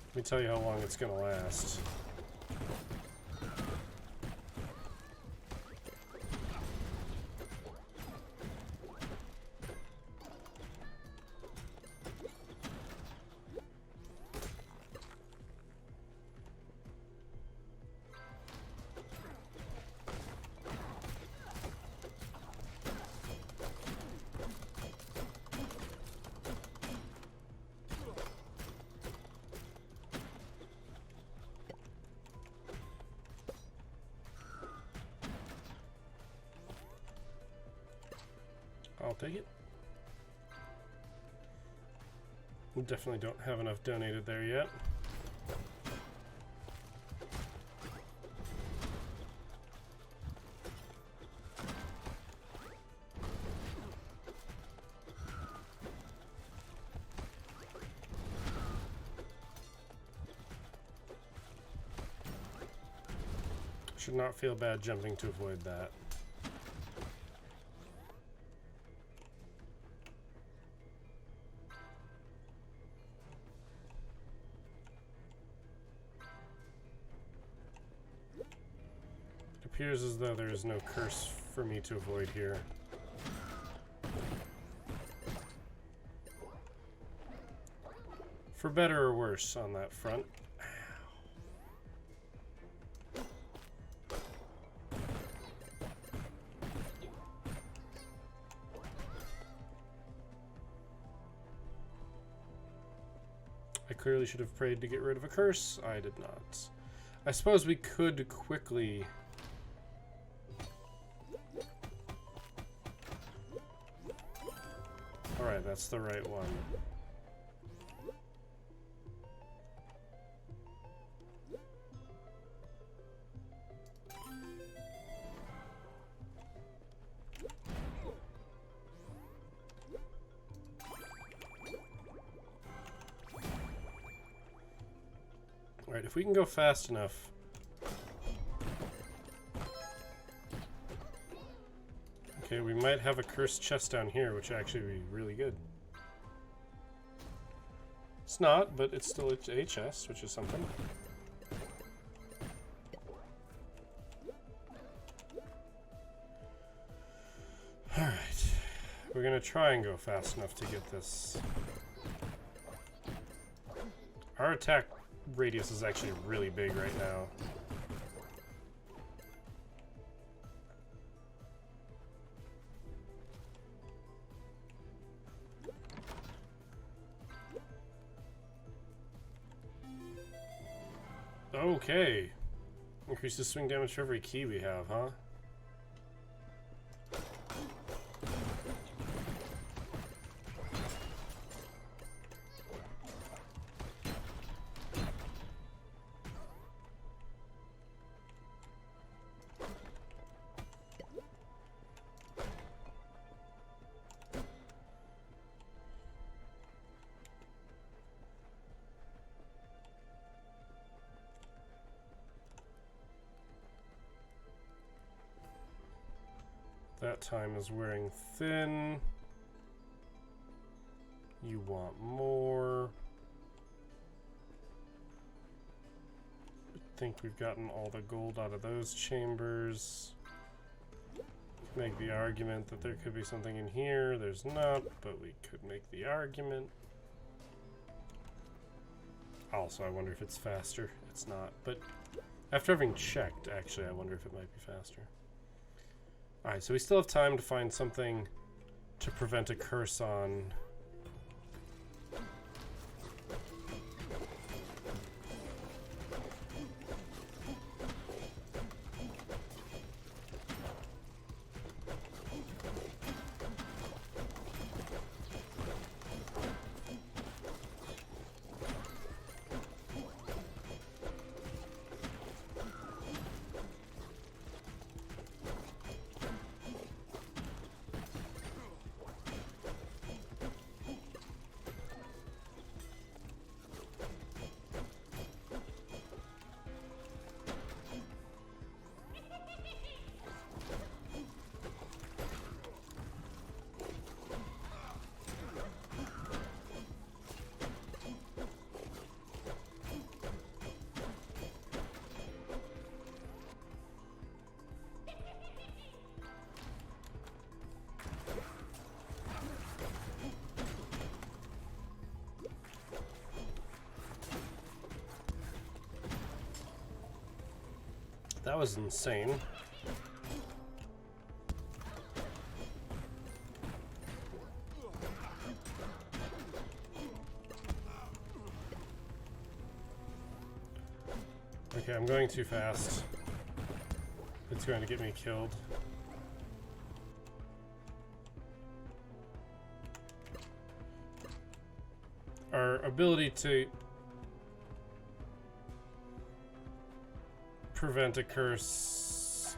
Let me tell you how long it's gonna last. I'll take it. We definitely don't have enough donated there yet. Should not feel bad jumping to avoid that. Appears as though there is no curse for me to avoid here. For better or worse on that front. I clearly should have prayed to get rid of a curse. I did not. I suppose we could quickly... Alright, that's the right one. Alright, if we can go fast enough... Okay, we might have a cursed chest down here, which actually would be really good. It's not, but it's still a chest, which is something. Alright. We're gonna try and go fast enough to get this. Our attack radius is actually really big right now. Okay. Increases swing damage for every key we have, huh? that time is wearing thin. You want more. I think we've gotten all the gold out of those chambers. Make the argument that there could be something in here. There's not, but we could make the argument. Also, I wonder if it's faster. It's not, but after having checked, actually, I wonder if it might be faster. Alright, so we still have time to find something to prevent a curse on. That was insane. Okay, I'm going too fast. It's going to get me killed. Our ability to prevent a curse.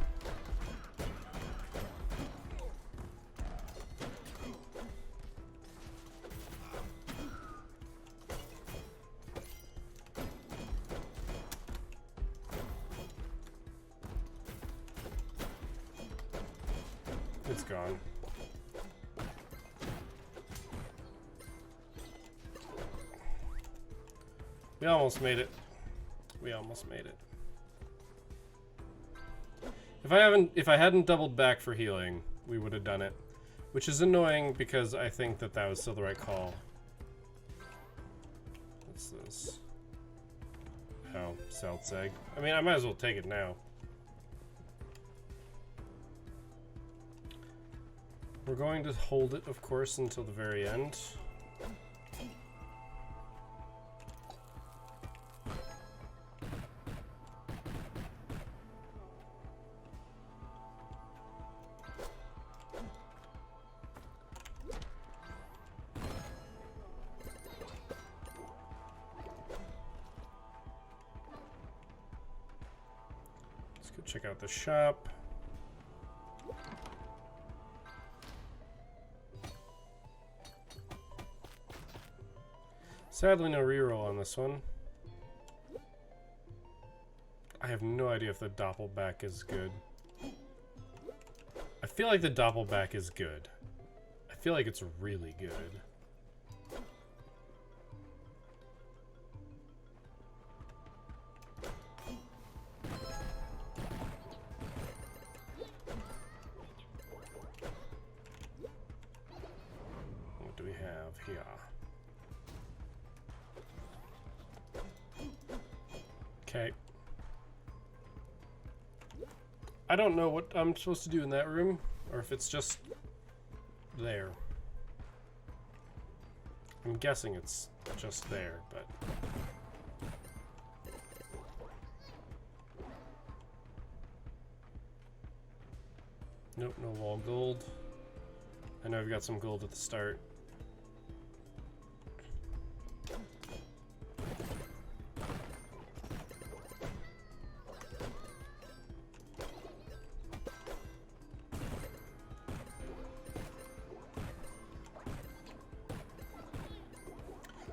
It's gone. We almost made it. We almost made it. If I hadn't doubled back for healing, we would have done it. Which is annoying because I think that that was still the right call. What's this? Oh, Celt's egg. I mean, I might as well take it now. We're going to hold it, of course, until the very end. Check out the shop. Sadly, no reroll on this one. I have no idea if the Doppelback is good. I feel like the Doppelback is good. I feel like it's really good. Here. Okay. I don't know what I'm supposed to do in that room, or if it's just there. I'm guessing it's just there, but... Nope, no wall gold. I know I've got some gold at the start.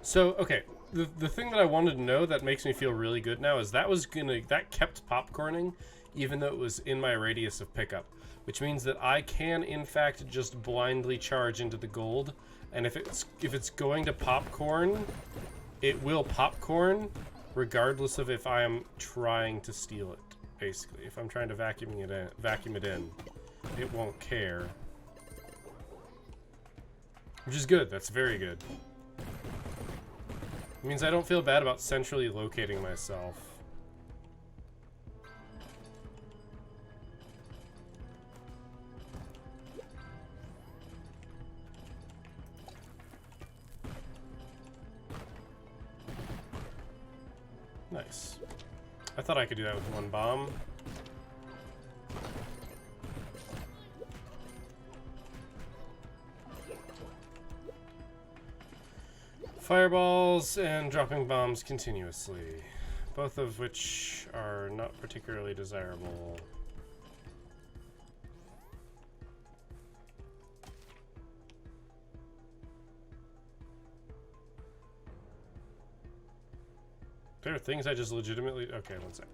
So, okay, the thing that I wanted to know that makes me feel really good now is that kept popcorning even though it was in my radius of pickup. which means that I can, in fact, just blindly charge into the gold. And if it's going to popcorn, it will popcorn, regardless of if I am trying to steal it. Basically, if I'm trying to vacuum it in, it won't care. Which is good. That's very good. It means I don't feel bad about centrally locating myself. Nice. I thought I could do that with one bomb. Fireballs and dropping bombs continuously, both of which are not particularly desirable. There are things I just legitimately... Okay, one sec.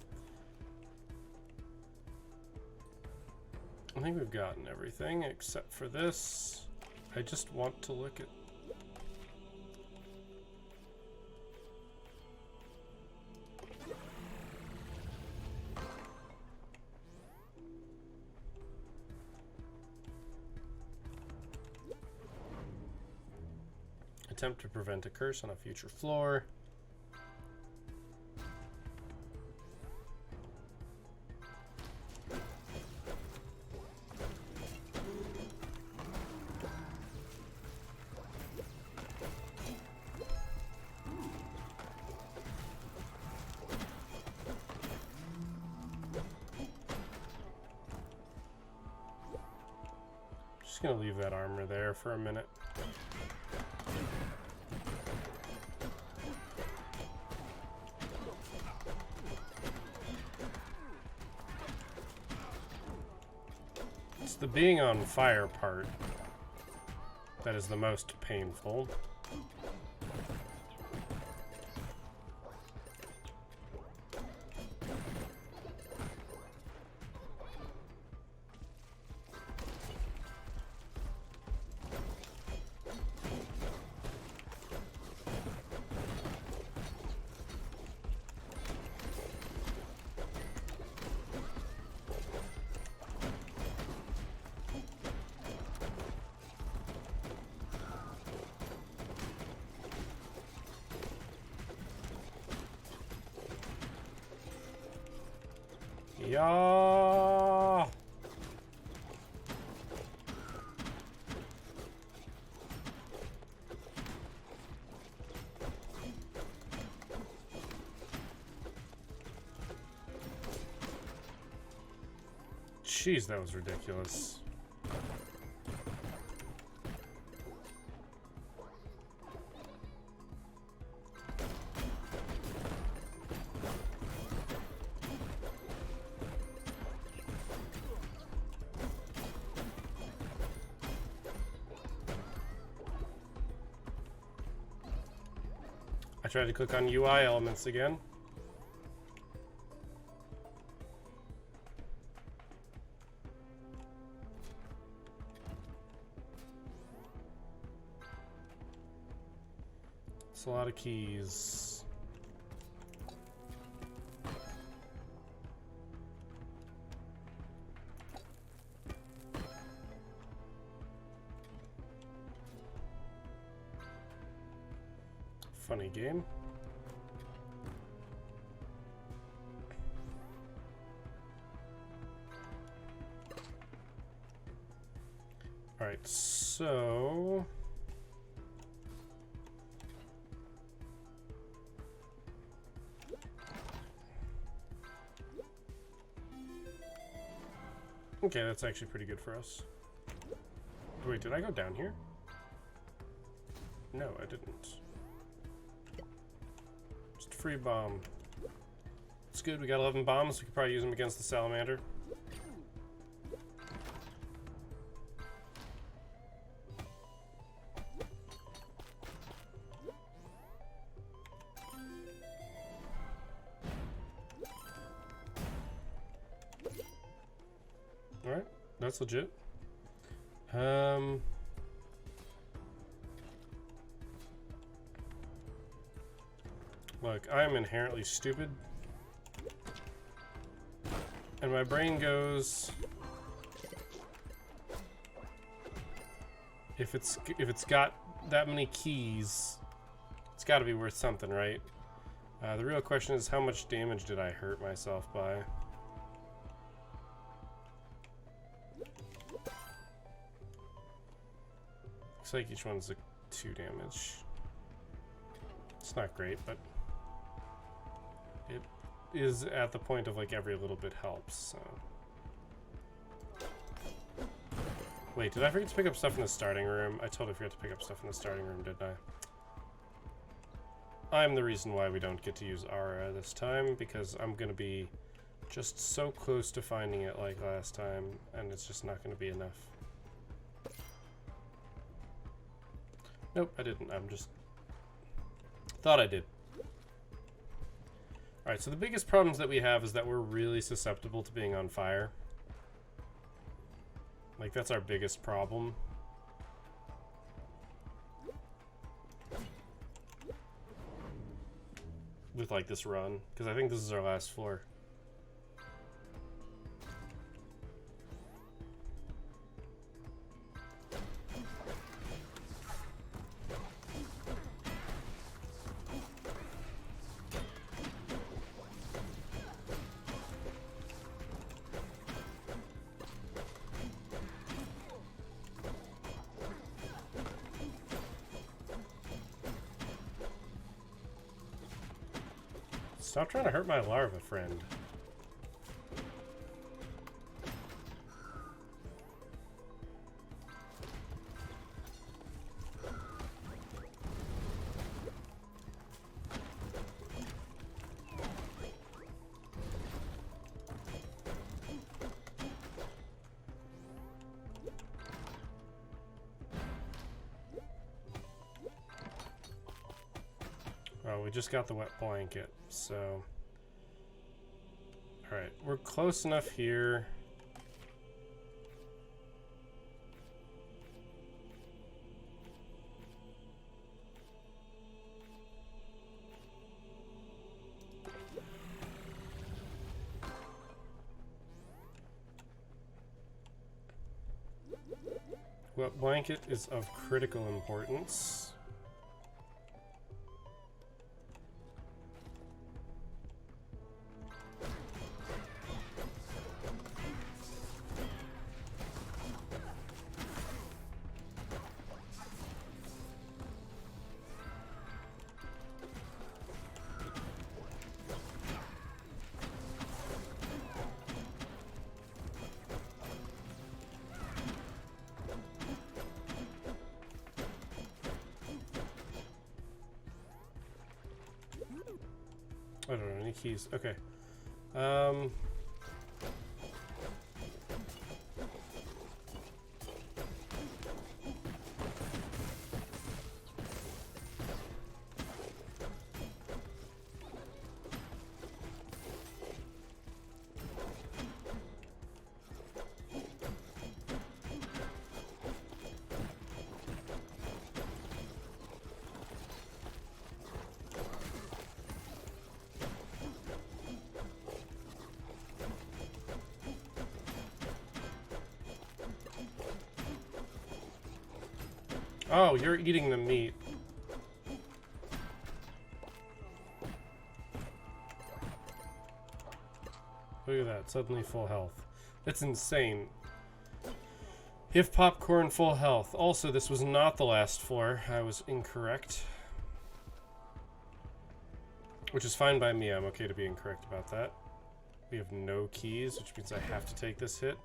I think we've gotten everything except for this. I just want to look at... Attempt to prevent a curse on a future floor. Just gonna leave that armor there for a minute. It's the being on fire part that is the most painful. Yeah. Jeez, that was ridiculous. I tried to click on UI elements again. It's a lot of keys. Funny game. All right, so okay, that's actually pretty good for us. Wait, did I go down here? No, I didn't. Just a free bomb. It's good, we got 11 bombs. We could probably use them against the salamander. that's legit. Look, I'm inherently stupid. And my brain goes, if it's got that many keys, it's got to be worth something, right? The real question is, how much damage did I hurt myself by? Looks like each one's a 2 damage. It's not great, but it is at the point of like every little bit helps, so. Wait, did I forget to pick up stuff in the starting room? I totally forgot to pick up stuff in the starting room, didn't I? I'm the reason why we don't get to use Aura this time, because I'm gonna be just so close to finding it like last time, and it's just not gonna be enough. Nope, I didn't. I'm just... thought I did. Alright, so the biggest problems that we have is that we're really susceptible to being on fire. Like, that's our biggest problem. With, like, this run. Because I think this is our last floor. Stop trying to hurt my larva friend. Oh, we just got the wet blanket, so... Alright, we're close enough here. Wet blanket is of critical importance. I don't know, any keys? Okay. Oh, you're eating the meat. Look at that, suddenly full health. That's insane. If popcorn full health. Also, this was not the last floor. I was incorrect. Which is fine by me. I'm okay to be incorrect about that. We have no keys, which means I have to take this hit.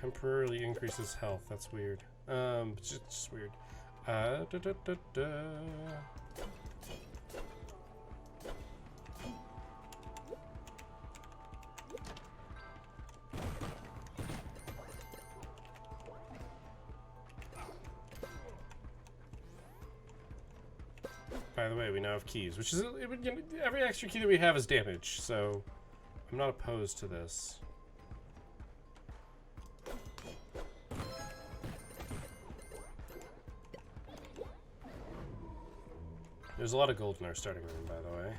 Temporarily increases health. That's weird. It's just weird. By the way, we now have keys, which is every extra key that we have is damage. So I'm not opposed to this. There's a lot of gold in our starting room, by the way.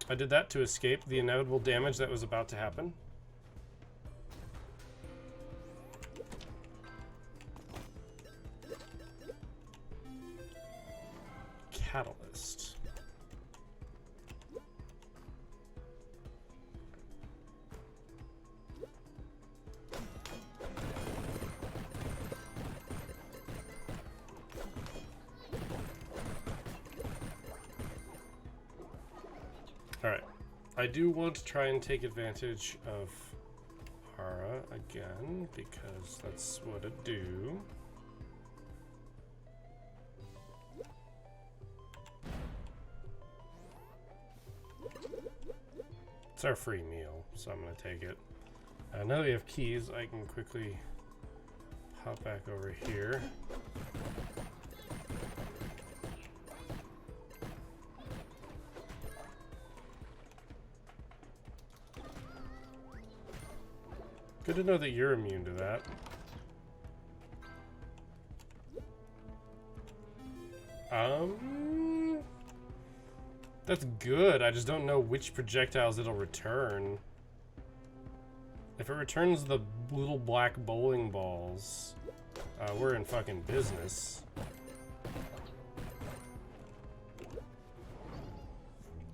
I did that to escape the inevitable damage that was about to happen. Catalyst. Alright, I do want to try and take advantage of Hara again, because that's what it do. It's our free meal, so I'm going to take it. Now that we have keys, I can quickly hop back over here. Good to know that you're immune to that. That's good. I just don't know which projectiles it'll return. If it returns the little black bowling balls, we're in fucking business.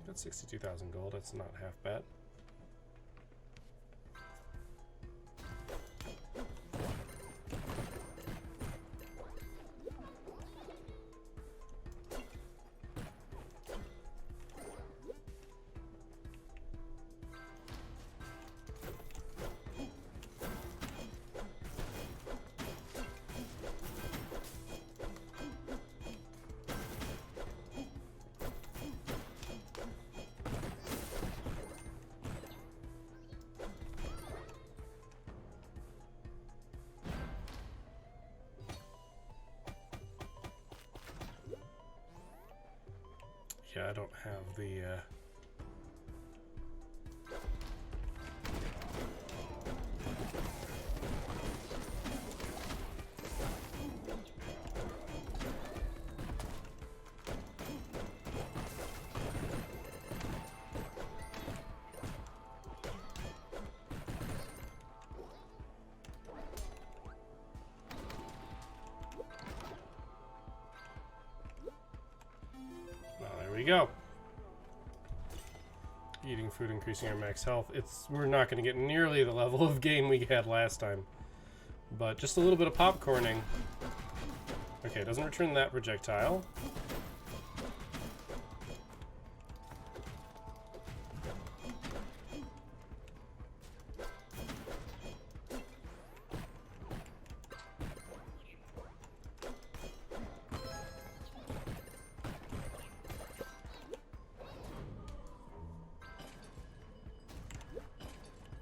Got 62,000 gold. That's not half bad. Yeah, I don't have the, there we go. Eating food, increasing our max health. We're not going to get nearly the level of game we had last time, but just a little bit of popcorning. Okay, it doesn't return that projectile.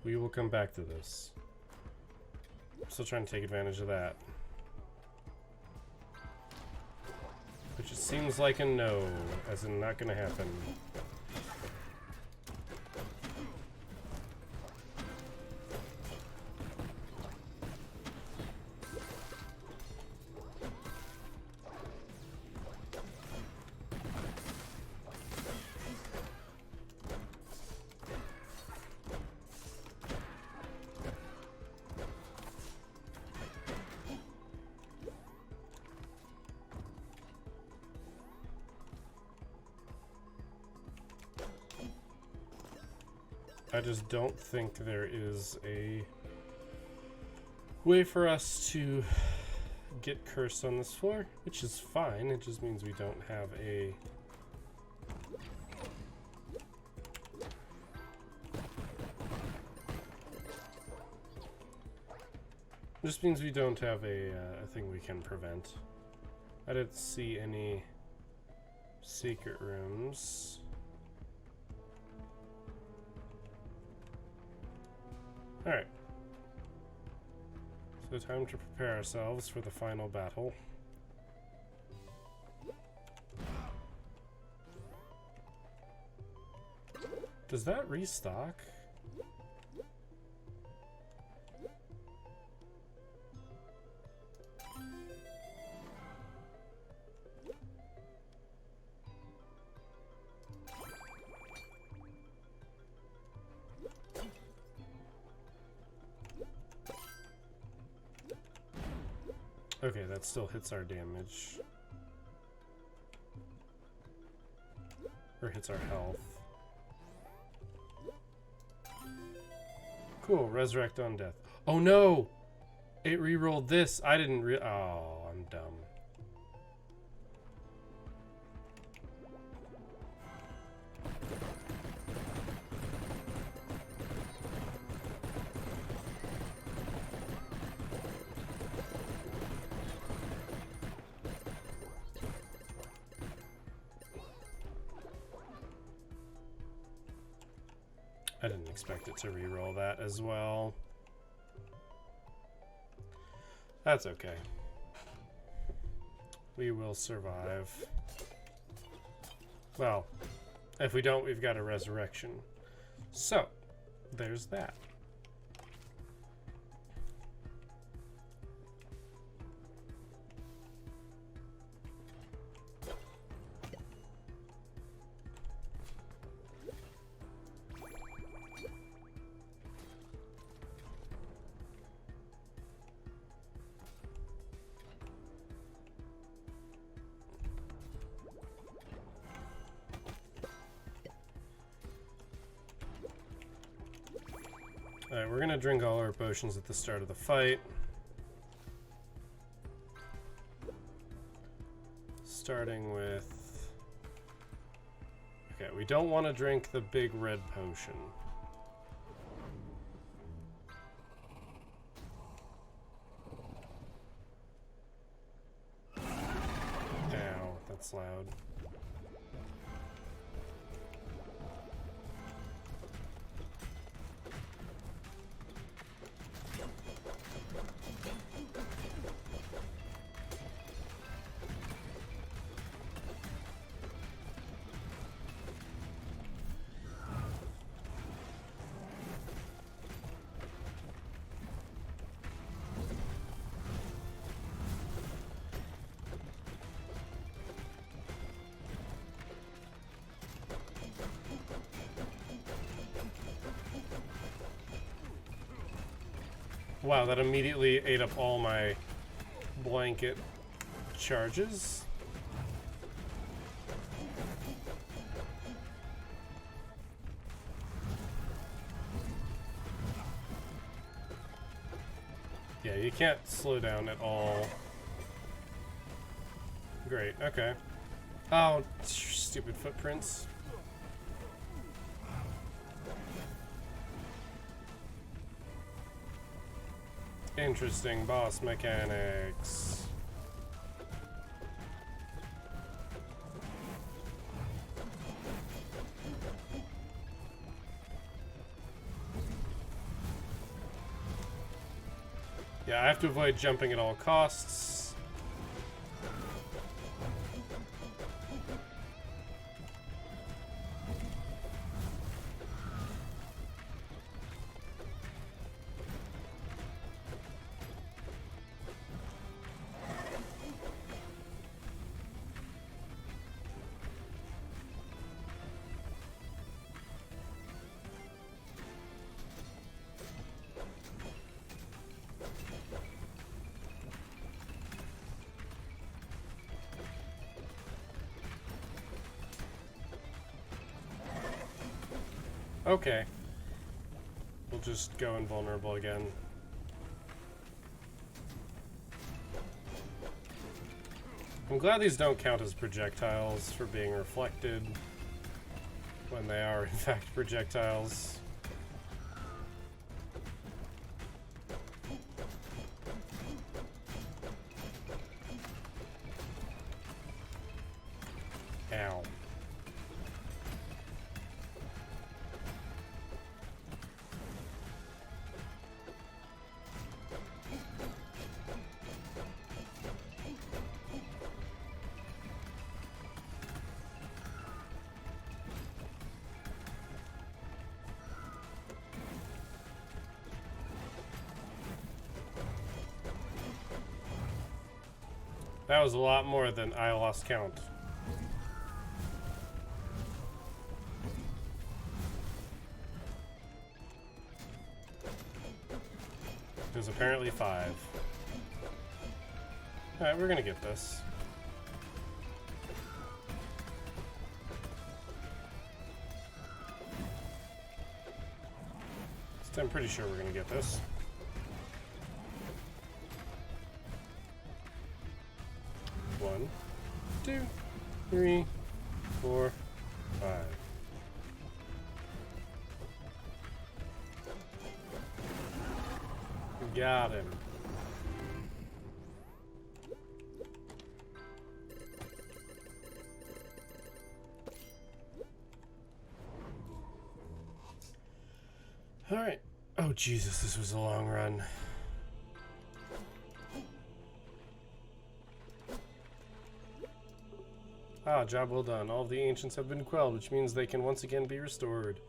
We will come back to this. I'm still trying to take advantage of that. Which it seems like a no, as in not gonna happen. I just don't think there is a way for us to get cursed on this floor, which is fine. It just means we don't have a... Just means we don't have a thing we can prevent. I didn't see any secret rooms. Alright. So time to prepare ourselves for the final battle. Does that restock? Okay, that still hits our damage. Or hits our health. Cool, resurrect on death. Oh no! It re-rolled this. I didn't oh, I'm dumb. I didn't expect it to re-roll that as well. That's okay. We will survive. Well, if we don't, we've got a resurrection. So, there's that. Alright, we're gonna drink all our potions at the start of the fight. Starting with... Okay, we don't want to drink the big red potion. Ow, that's loud. Wow, that immediately ate up all my blanket charges. Yeah, you can't slow down at all. Great, okay. Oh, stupid footprints. Interesting boss mechanics. Yeah, I have to avoid jumping at all costs. Okay. We'll just go invulnerable again. I'm glad these don't count as projectiles for being reflected when they are in fact projectiles. Ow. That was a lot more than I lost count. There's apparently 5. Alright, we're gonna get this. I'm pretty sure we're gonna get this. One, 2, 3, 4, 5. Got him. All right. Oh, Jesus, this was a long run. Ah, job well done. All of the ancients have been quelled, which means they can once again be restored.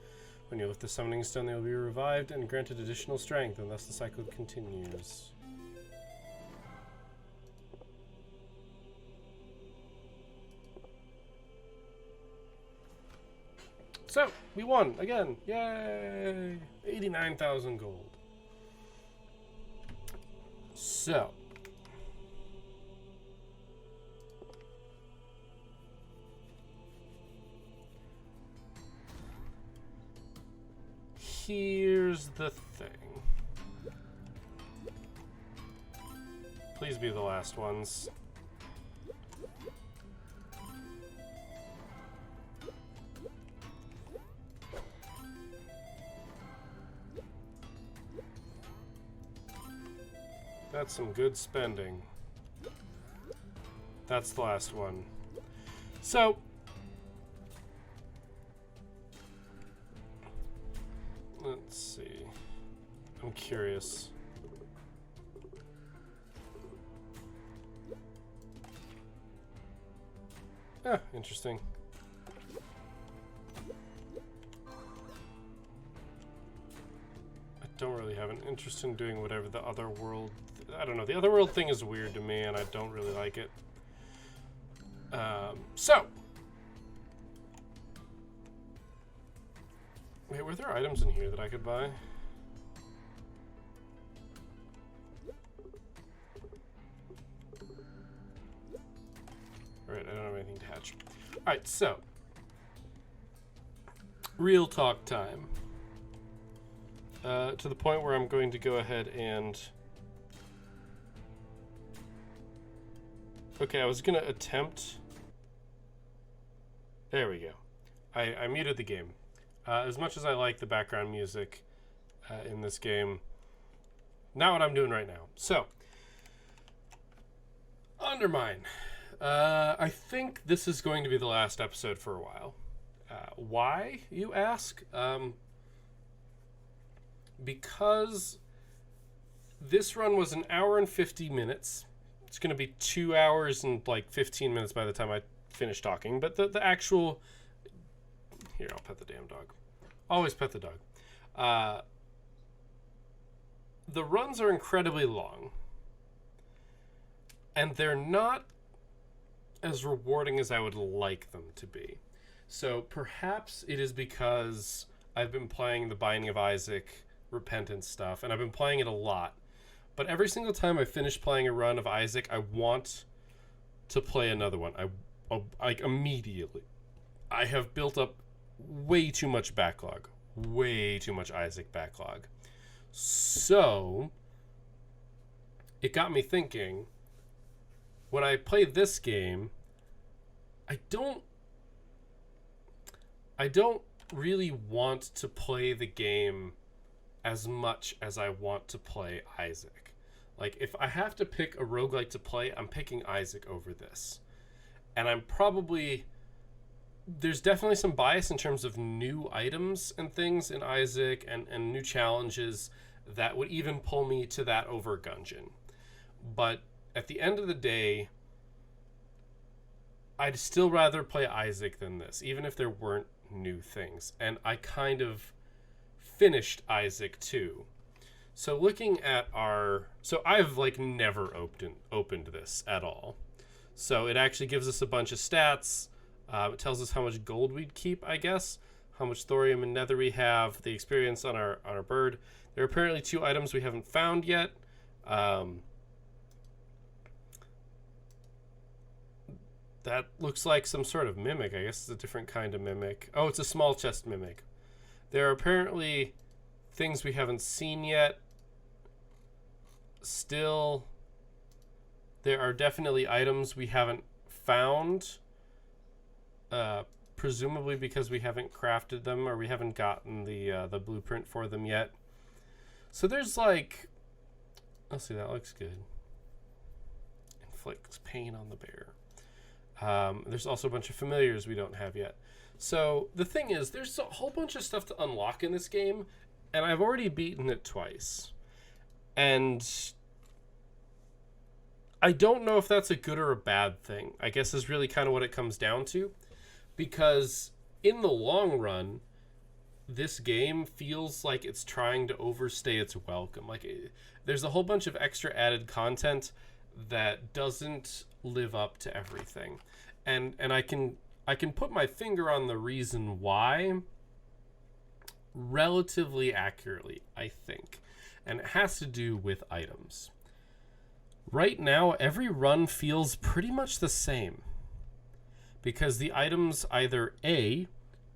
When you lift the summoning stone, they will be revived and granted additional strength, and thus the cycle continues. So, we won again. Yay! 89,000 gold. So, here's the thing. Please be the last ones. That's some good spending. That's the last one. So, let's see. I'm curious. Ah, interesting. I don't really have an interest in doing whatever the other world... I don't know. The other world thing is weird to me, and I don't really like it. So... Wait, were there items in here that I could buy? Alright, I don't have anything to hatch. Alright, so... Real talk time. To the point where I'm going to go ahead and... Okay, I was going to attempt... There we go. I muted the game. As much as I like the background music in this game, not what I'm doing right now. So, UnderMine. I think this is going to be the last episode for a while. Why, you ask? Because this run was an hour and 50 minutes. It's going to be 2 hours and like 15 minutes by the time I finish talking. But the actual... Here, I'll pet the damn dog. Always pet the dog. The runs are incredibly long. And they're not as rewarding as I would like them to be. So perhaps it is because I've been playing the Binding of Isaac Repentance stuff, and I've been playing it a lot. But every single time I finish playing a run of Isaac, I want to play another one. I immediately. I have built up way too much backlog. Way too much Isaac backlog. So, it got me thinking, when I play this game, I don't really want to play the game as much as I want to play Isaac. Like, if I have to pick a roguelike to play, I'm picking Isaac over this. And I'm probably... There's definitely some bias in terms of new items and things in Isaac and new challenges that would even pull me to that over Gungeon. But at the end of the day, I'd still rather play Isaac than this, even if there weren't new things. And I kind of finished Isaac too. So looking at our... So I've like never opened this at all. So it actually gives us a bunch of stats. It tells us how much gold we'd keep, I guess, how much thorium and nether we have, the experience on our bird. There are apparently 2 items we haven't found yet. That looks like some sort of mimic. I guess it's a different kind of mimic. Oh, it's a small chest mimic. There are apparently things we haven't seen yet. Still, there are definitely items we haven't found. Presumably because we haven't crafted them or we haven't gotten the blueprint for them yet. So there's like, let's see, that looks good. Inflicts pain on the bear. There's also a bunch of familiars we don't have yet. So the thing is, there's a whole bunch of stuff to unlock in this game, and I've already beaten it twice. And I don't know if that's a good or a bad thing, I guess is really kind of what it comes down to. Because in the long run, this game feels like it's trying to overstay its welcome. Like, there's a whole bunch of extra added content that doesn't live up to everything. And I can put my finger on the reason why relatively accurately, I think. And it has to do with items. Right now, every run feels pretty much the same. Because the items either A,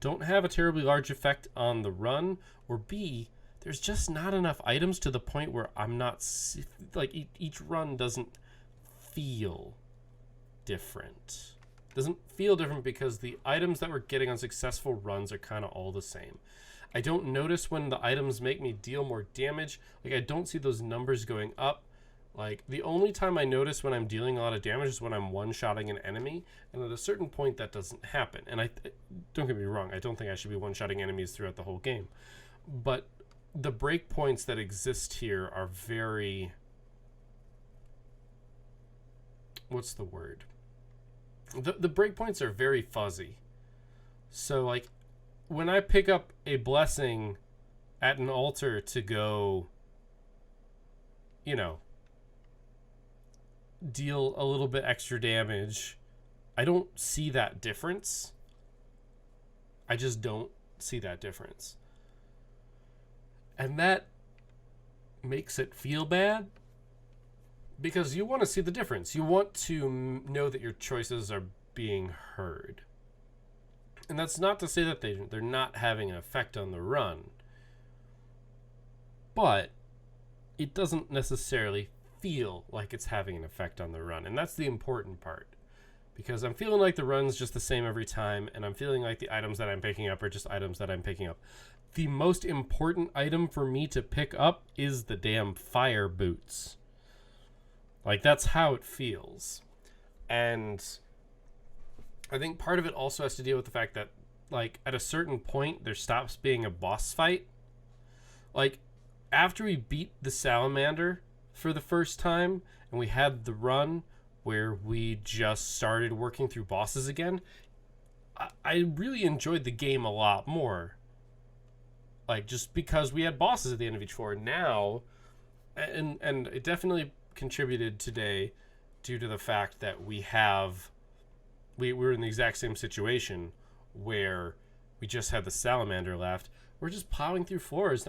don't have a terribly large effect on the run, or B, there's just not enough items to the point where I'm not, like, each run doesn't feel different. Doesn't feel different because the items that we're getting on successful runs are kind of all the same. I don't notice when the items make me deal more damage. Like, I don't see those numbers going up. Like, the only time I notice when I'm dealing a lot of damage is when I'm one-shotting an enemy, and at a certain point that doesn't happen. And don't get me wrong, I don't think I should be one-shotting enemies throughout the whole game. But the breakpoints that exist here are very... what's the word? The breakpoints are very fuzzy. So, like, when I pick up a blessing at an altar to go, you know, deal a little bit extra damage, I don't see that difference. I just don't see that difference. And that makes it feel bad because you want to see the difference. You want to know that your choices are being heard. And that's not to say that they're not having an effect on the run. But it doesn't necessarily feel like it's having an effect on the run. And that's the important part. Because I'm feeling like the run's just the same every time, and I'm feeling like the items that I'm picking up are just items that I'm picking up. The most important item for me to pick up is the damn fire boots. Like, that's how it feels. And I think part of it also has to deal with the fact that, like, at a certain point, there stops being a boss fight. Like, after we beat the salamander for the first time, and we had the run where we just started working through bosses again, I really enjoyed the game a lot more. Like, just because we had bosses at the end of each floor. Now, and it definitely contributed today due to the fact that we were in the exact same situation where we just had the salamander left. We're just plowing through floors.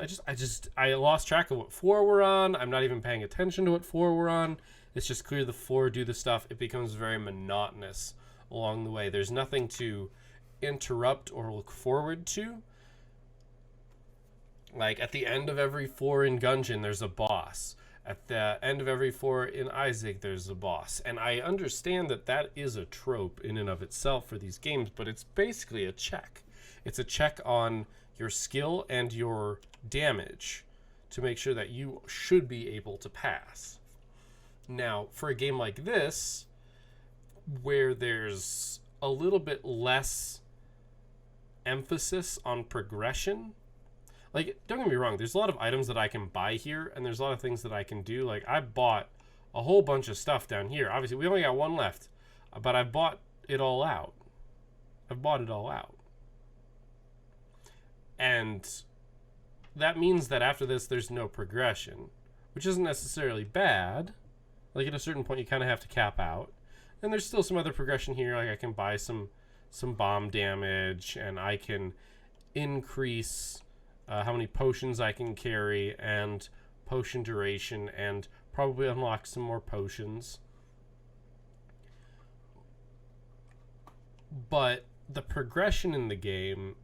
I lost track of what floor we're on. I'm not even paying attention to what floor we're on. It's just clear the floor, do the stuff. It becomes very monotonous along the way. There's nothing to interrupt or look forward to. Like, at the end of every floor in Gungeon, there's a boss. At the end of every floor in Isaac, there's a boss. And I understand that that is a trope in and of itself for these games, but it's basically a check. It's a check on your skill and your damage to make sure that you should be able to pass. Now, for a game like this, where there's a little bit less emphasis on progression, like, don't get me wrong, there's a lot of items that I can buy here, and there's a lot of things that I can do. Like, I bought a whole bunch of stuff down here. Obviously, we only got one left, but I bought it all out. I've bought it all out. And that means that after this, there's no progression, which isn't necessarily bad. Like, at a certain point, you kind of have to cap out. And there's still some other progression here. Like I can buy some bomb damage, and I can increase how many potions I can carry and potion duration, and probably unlock some more potions. But the progression in the game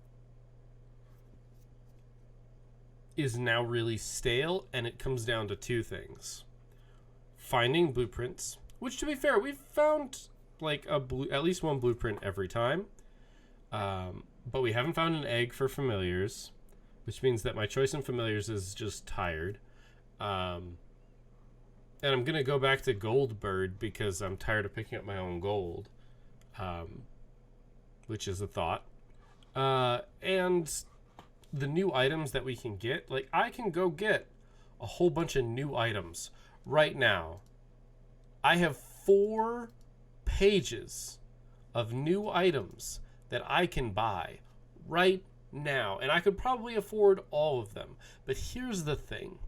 is now really stale, and it comes down to two things. Finding blueprints, which, to be fair, we've found like at least one blueprint every time. But we haven't found an egg for familiars, which means that my choice in familiars is just tired. And I'm going to go back to Goldbird because I'm tired of picking up my own gold, which is a thought. And the new items that we can get, like I can go get a whole bunch of new items right now. I have 4 pages of new items that I can buy right now, and I could probably afford all of them. But here's the thing.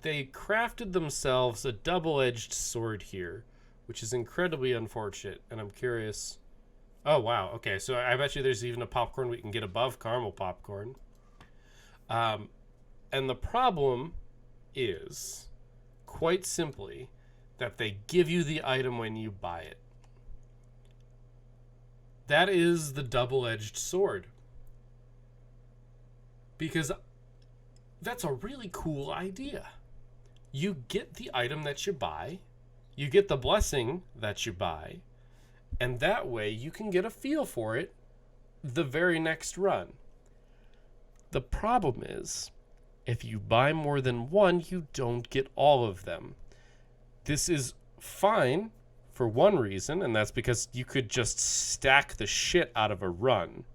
They crafted themselves a double-edged sword here, which is incredibly unfortunate, and I'm curious. Oh, wow. Okay, so I bet you there's even a popcorn we can get above caramel popcorn. And the problem is, quite simply, that they give you the item when you buy it. That is the double-edged sword. Because that's a really cool idea. You get the item that you buy, you get the blessing that you buy, and that way you can get a feel for it the very next run. The problem is, if you buy more than one, you don't get all of them. This is fine for one reason, and that's because you could just stack the shit out of a run.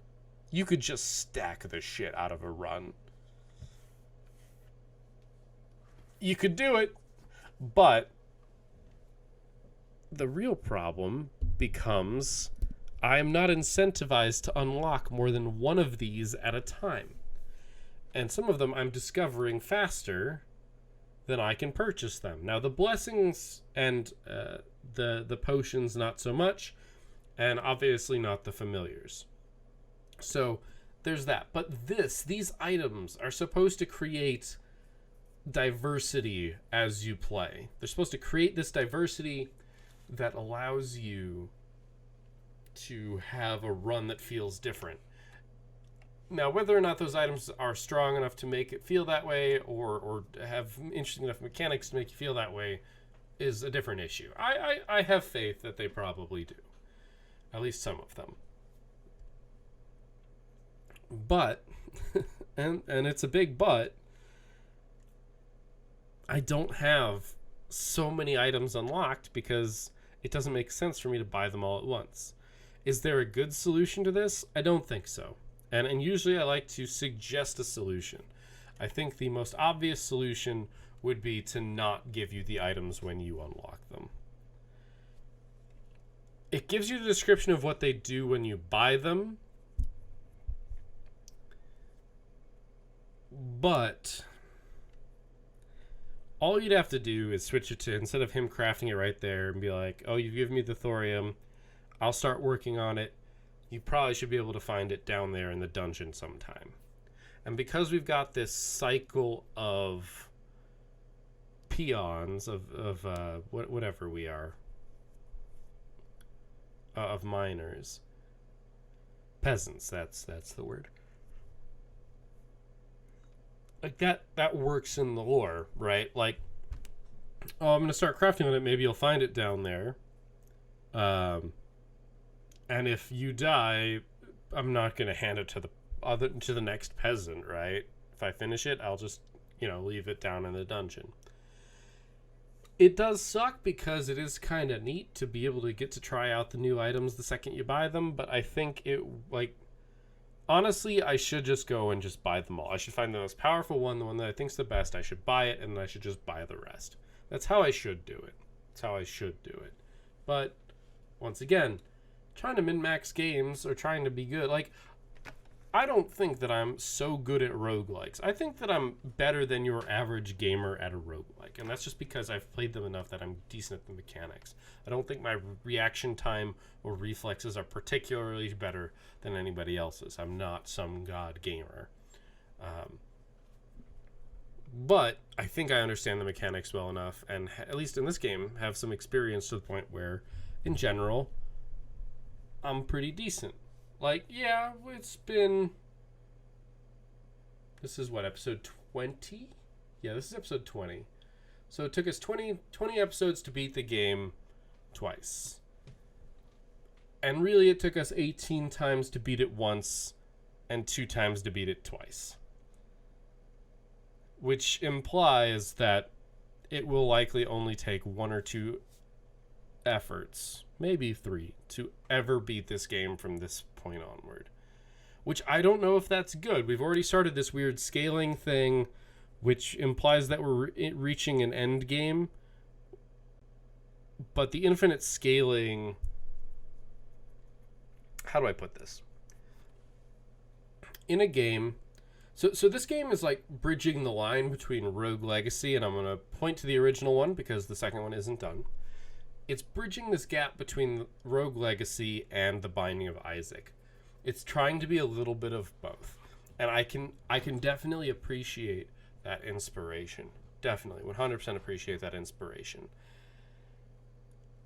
You could just stack the shit out of a run. You could do it, but the real problem becomes I am not incentivized to unlock more than one of these at a time. And some of them I'm discovering faster than I can purchase them. Now, the blessings and the potions, not so much, and obviously not the familiars. So there's that. But these items are supposed to create diversity as you play. They're supposed to create this diversity that allows you to have a run that feels different. Now, whether or not those items are strong enough to make it feel that way, or have interesting enough mechanics to make you feel that way, is a different issue. I have faith that they probably do. At least some of them. But, and it's a big but, I don't have so many items unlocked because it doesn't make sense for me to buy them all at once. Is there a good solution to this? I don't think so. And usually I like to suggest a solution. I think the most obvious solution would be to not give you the items when you unlock them. It gives you the description of what they do when you buy them, but all you'd have to do is switch it to, instead of him crafting it right there and be like, oh, you've given me the thorium, I'll start working on it. You probably should be able to find it down there in the dungeon sometime. And because we've got this cycle of peons, of whatever we are, of miners, peasants, that's the word. Like that works in the lore, right? Like, oh, I'm gonna start crafting on it. Maybe you'll find it down there. And if you die, I'm not gonna hand it to the next peasant, right? If I finish it, I'll just, leave it down in the dungeon. It does suck because it is kind of neat to be able to get to try out the new items the second you buy them, but I think honestly, I should just go and just buy them all. I should find the most powerful one, the one that I think's the best. I should buy it, and I should just buy the rest. That's how I should do it. But, once again, trying to min-max games or trying to be good, I don't think that I'm so good at roguelikes. I think that I'm better than your average gamer at a roguelike, and that's just because I've played them enough that I'm decent at the mechanics. I don't think my reaction time or reflexes are particularly better than anybody else's. I'm not some god gamer. But I think I understand the mechanics well enough, and at least in this game, have some experience to the point where, in general, I'm pretty decent. Like, yeah, it's been... This is what, episode 20? Yeah, this is episode 20. So it took us 20 episodes to beat the game twice. And really it took us 18 times to beat it once, and 2 times to beat it twice. Which implies that it will likely only take 1 or 2 efforts, maybe 3, to ever beat this game from this point onward. Which I don't know if that's good. We've already started this weird scaling thing, which implies that we're reaching an end game. But the infinite scaling... How do I put this? In a game... So this game is like bridging the line between Rogue Legacy, and I'm going to point to the original one because the second one isn't done. It's bridging this gap between Rogue Legacy and The Binding of Isaac. It's trying to be a little bit of both. And I can definitely appreciate that inspiration. Definitely, 100% appreciate that inspiration.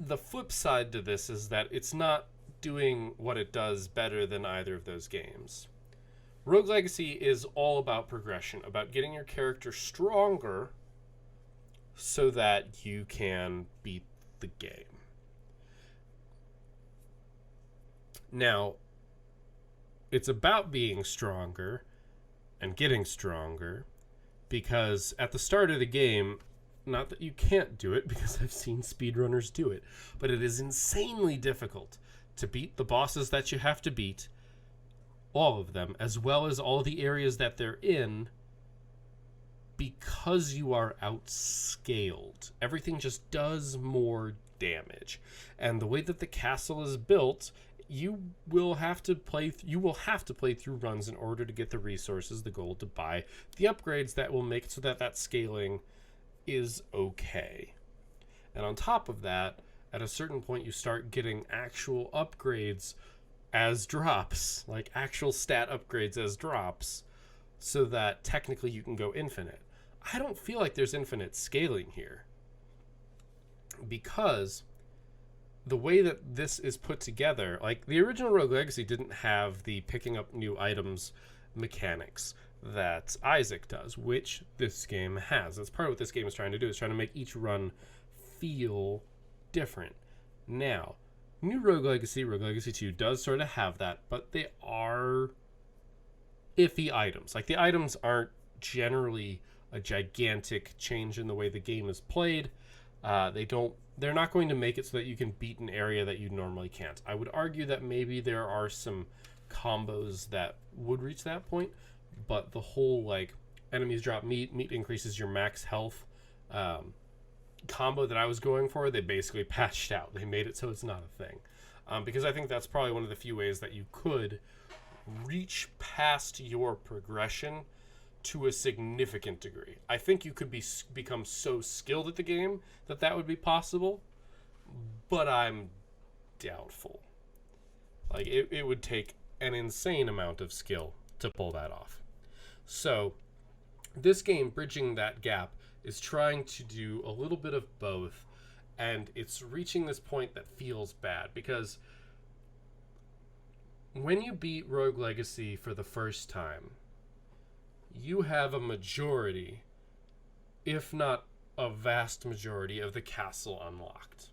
The flip side to this is that it's not doing what it does better than either of those games. Rogue Legacy is all about progression, about getting your character stronger so that you can beat the game. Now, it's about being stronger and getting stronger because at the start of the game, not that you can't do it because I've seen speedrunners do it, but it is insanely difficult to beat the bosses that you have to beat, all of them, as well as all the areas that they're in, because you are outscaled. Everything just does more damage. And the way that the castle is built, you will have to play through runs in order to get the resources, the gold, to buy the upgrades that will make it so that scaling is okay. And on top of that, at a certain point you start getting actual upgrades as drops, like actual stat upgrades as drops, so that technically you can go infinite. I don't feel like there's infinite scaling here, because the way that this is put together, like the original Rogue Legacy didn't have the picking up new items mechanics that Isaac does, which this game has. That's part of what this game is trying to do, is trying to make each run feel different. Now, new Rogue Legacy 2 does sort of have that, but they are iffy items. Like, the items aren't generally a gigantic change in the way the game is played. They're not going to make it so that you can beat an area that you normally can't. I would argue that maybe there are some combos that would reach that point, but the whole, like, enemies drop meat increases your max health combo that I was going for, they basically patched out. They made it so it's not a thing. Because I think that's probably one of the few ways that you could reach past your progression to a significant degree. I think you could become so skilled at the game that would be possible, but I'm doubtful. Like, it would take an insane amount of skill to pull that off. So, this game, bridging that gap, is trying to do a little bit of both, and it's reaching this point that feels bad, because when you beat Rogue Legacy for the first time, you have a majority, if not a vast majority, of the castle unlocked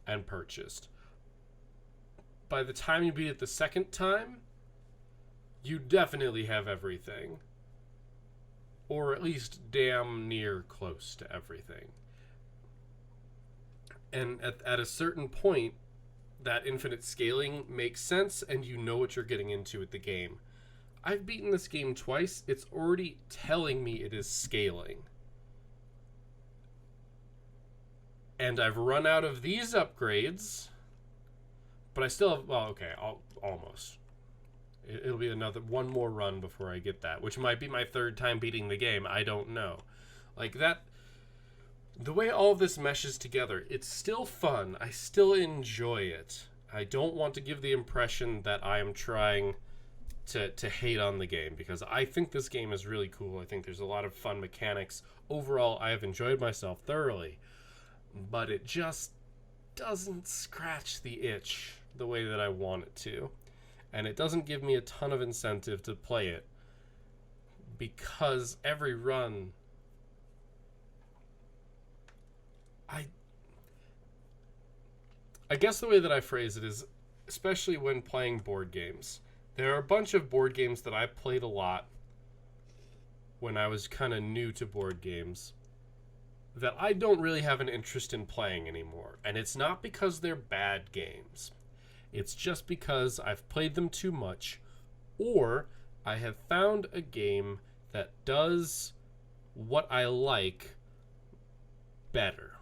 and purchased. By the time you beat it the second time, you definitely have everything. Or at least damn near close to everything. And at a certain point, that infinite scaling makes sense, and you know what you're getting into with the game. I've beaten this game twice. It's already telling me it is scaling. And I've run out of these upgrades, but I still have, well, okay, almost. It'll be one more run before I get that, which might be my third time beating the game. I don't know. Like that, the way all of this meshes together, it's still fun. I still enjoy it. I don't want to give the impression that I am trying to hate on the game, because I think this game is really cool. I think there's a lot of fun mechanics. Overall, I have enjoyed myself thoroughly, but it just doesn't scratch the itch the way that I want it to. And it doesn't give me a ton of incentive to play it, because every run I guess the way that I phrase it is, especially when playing board games, there are a bunch of board games that I played a lot when I was kind of new to board games that I don't really have an interest in playing anymore. And it's not because they're bad games. It's just because I've played them too much, or I have found a game that does what I like better.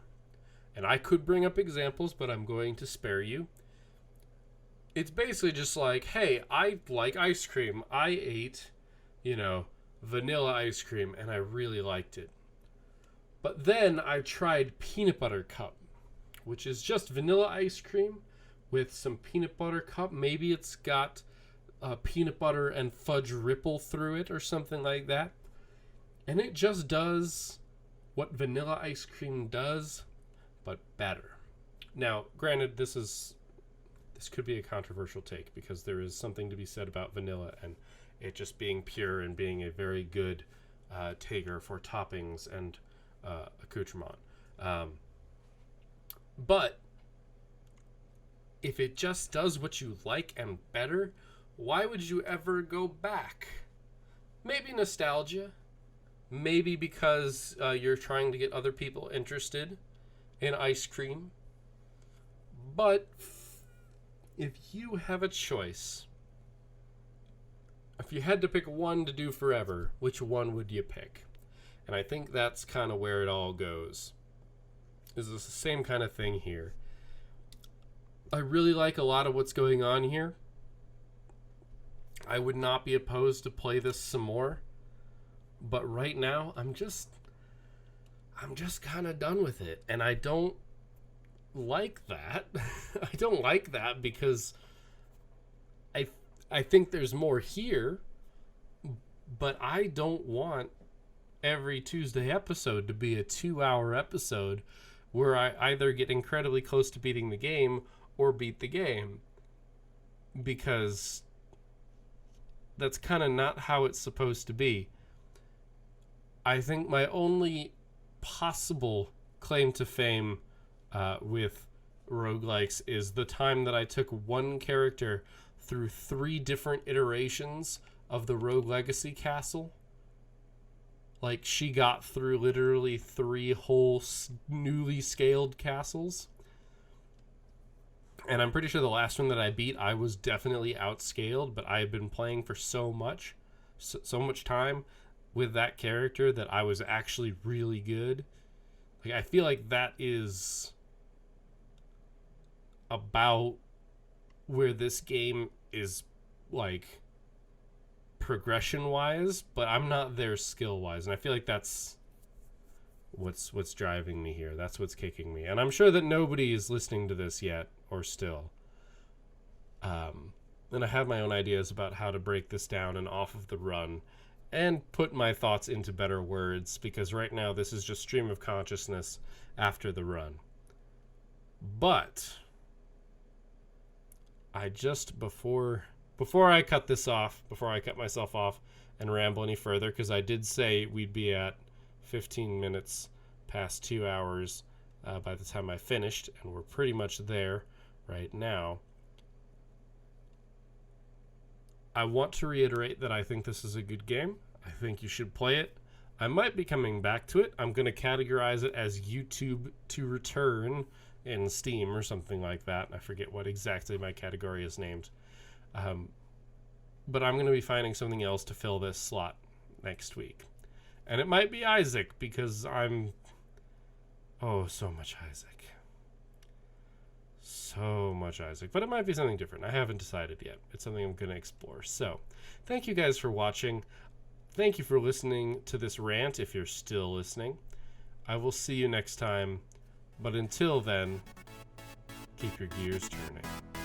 And I could bring up examples, but I'm going to spare you. It's basically just like, hey, I like ice cream. I ate, vanilla ice cream, and I really liked it. But then I tried peanut butter cup, which is just vanilla ice cream with some peanut butter cup. Maybe it's got peanut butter and fudge ripple through it or something like that. And it just does what vanilla ice cream does, but better. Now, granted, this could be a controversial take, because there is something to be said about vanilla and it just being pure and being a very good taker for toppings and accoutrement. But if it just does what you like and better, why would you ever go back? Maybe nostalgia. Maybe because you're trying to get other people interested in ice cream. But if you have a choice, if you had to pick one to do forever, which one would you pick? And I think that's kind of where it all goes. Is the same kind of thing here. I really like a lot of what's going on here. I would not be opposed to play this some more. But right now, I'm just kind of done with it. And I don't like that. I don't like that because I think there's more here, but I don't want every Tuesday episode to be a 2-hour episode where I either get incredibly close to beating the game or beat the game, because that's kind of not how it's supposed to be. I think my only possible claim to fame with roguelikes is the time that I took one character through 3 different iterations of the Rogue Legacy castle. Like, she got through literally 3 whole newly scaled castles. And I'm pretty sure the last one that I beat, I was definitely outscaled, but I had been playing for so much time with that character that I was actually really good. Like, I feel like that is about where this game is, like, progression-wise, but I'm not there skill-wise, and I feel like that's what's driving me here. That's what's kicking me. And I'm sure that nobody is listening to this yet, or still. And I have my own ideas about how to break this down and off of the run and put my thoughts into better words, because right now this is just stream of consciousness after the run. But I just, before I cut this off, before I cut myself off and ramble any further, because I did say we'd be at 15 minutes past 2 hours by the time I finished, and we're pretty much there right now. I want to reiterate that I think this is a good game. I think you should play it. I might be coming back to it. I'm going to categorize it as YouTube to Return in Steam or something like that. I forget what exactly my category is named. But I'm going to be finding something else to fill this slot next week. And it might be Isaac, because I'm... Oh, so much Isaac. So much Isaac, but it might be something different. I haven't decided yet. It's something I'm going to explore. So, thank you guys for watching. Thank you for listening to this rant, if you're still listening. I will see you next time, but until then, keep your gears turning.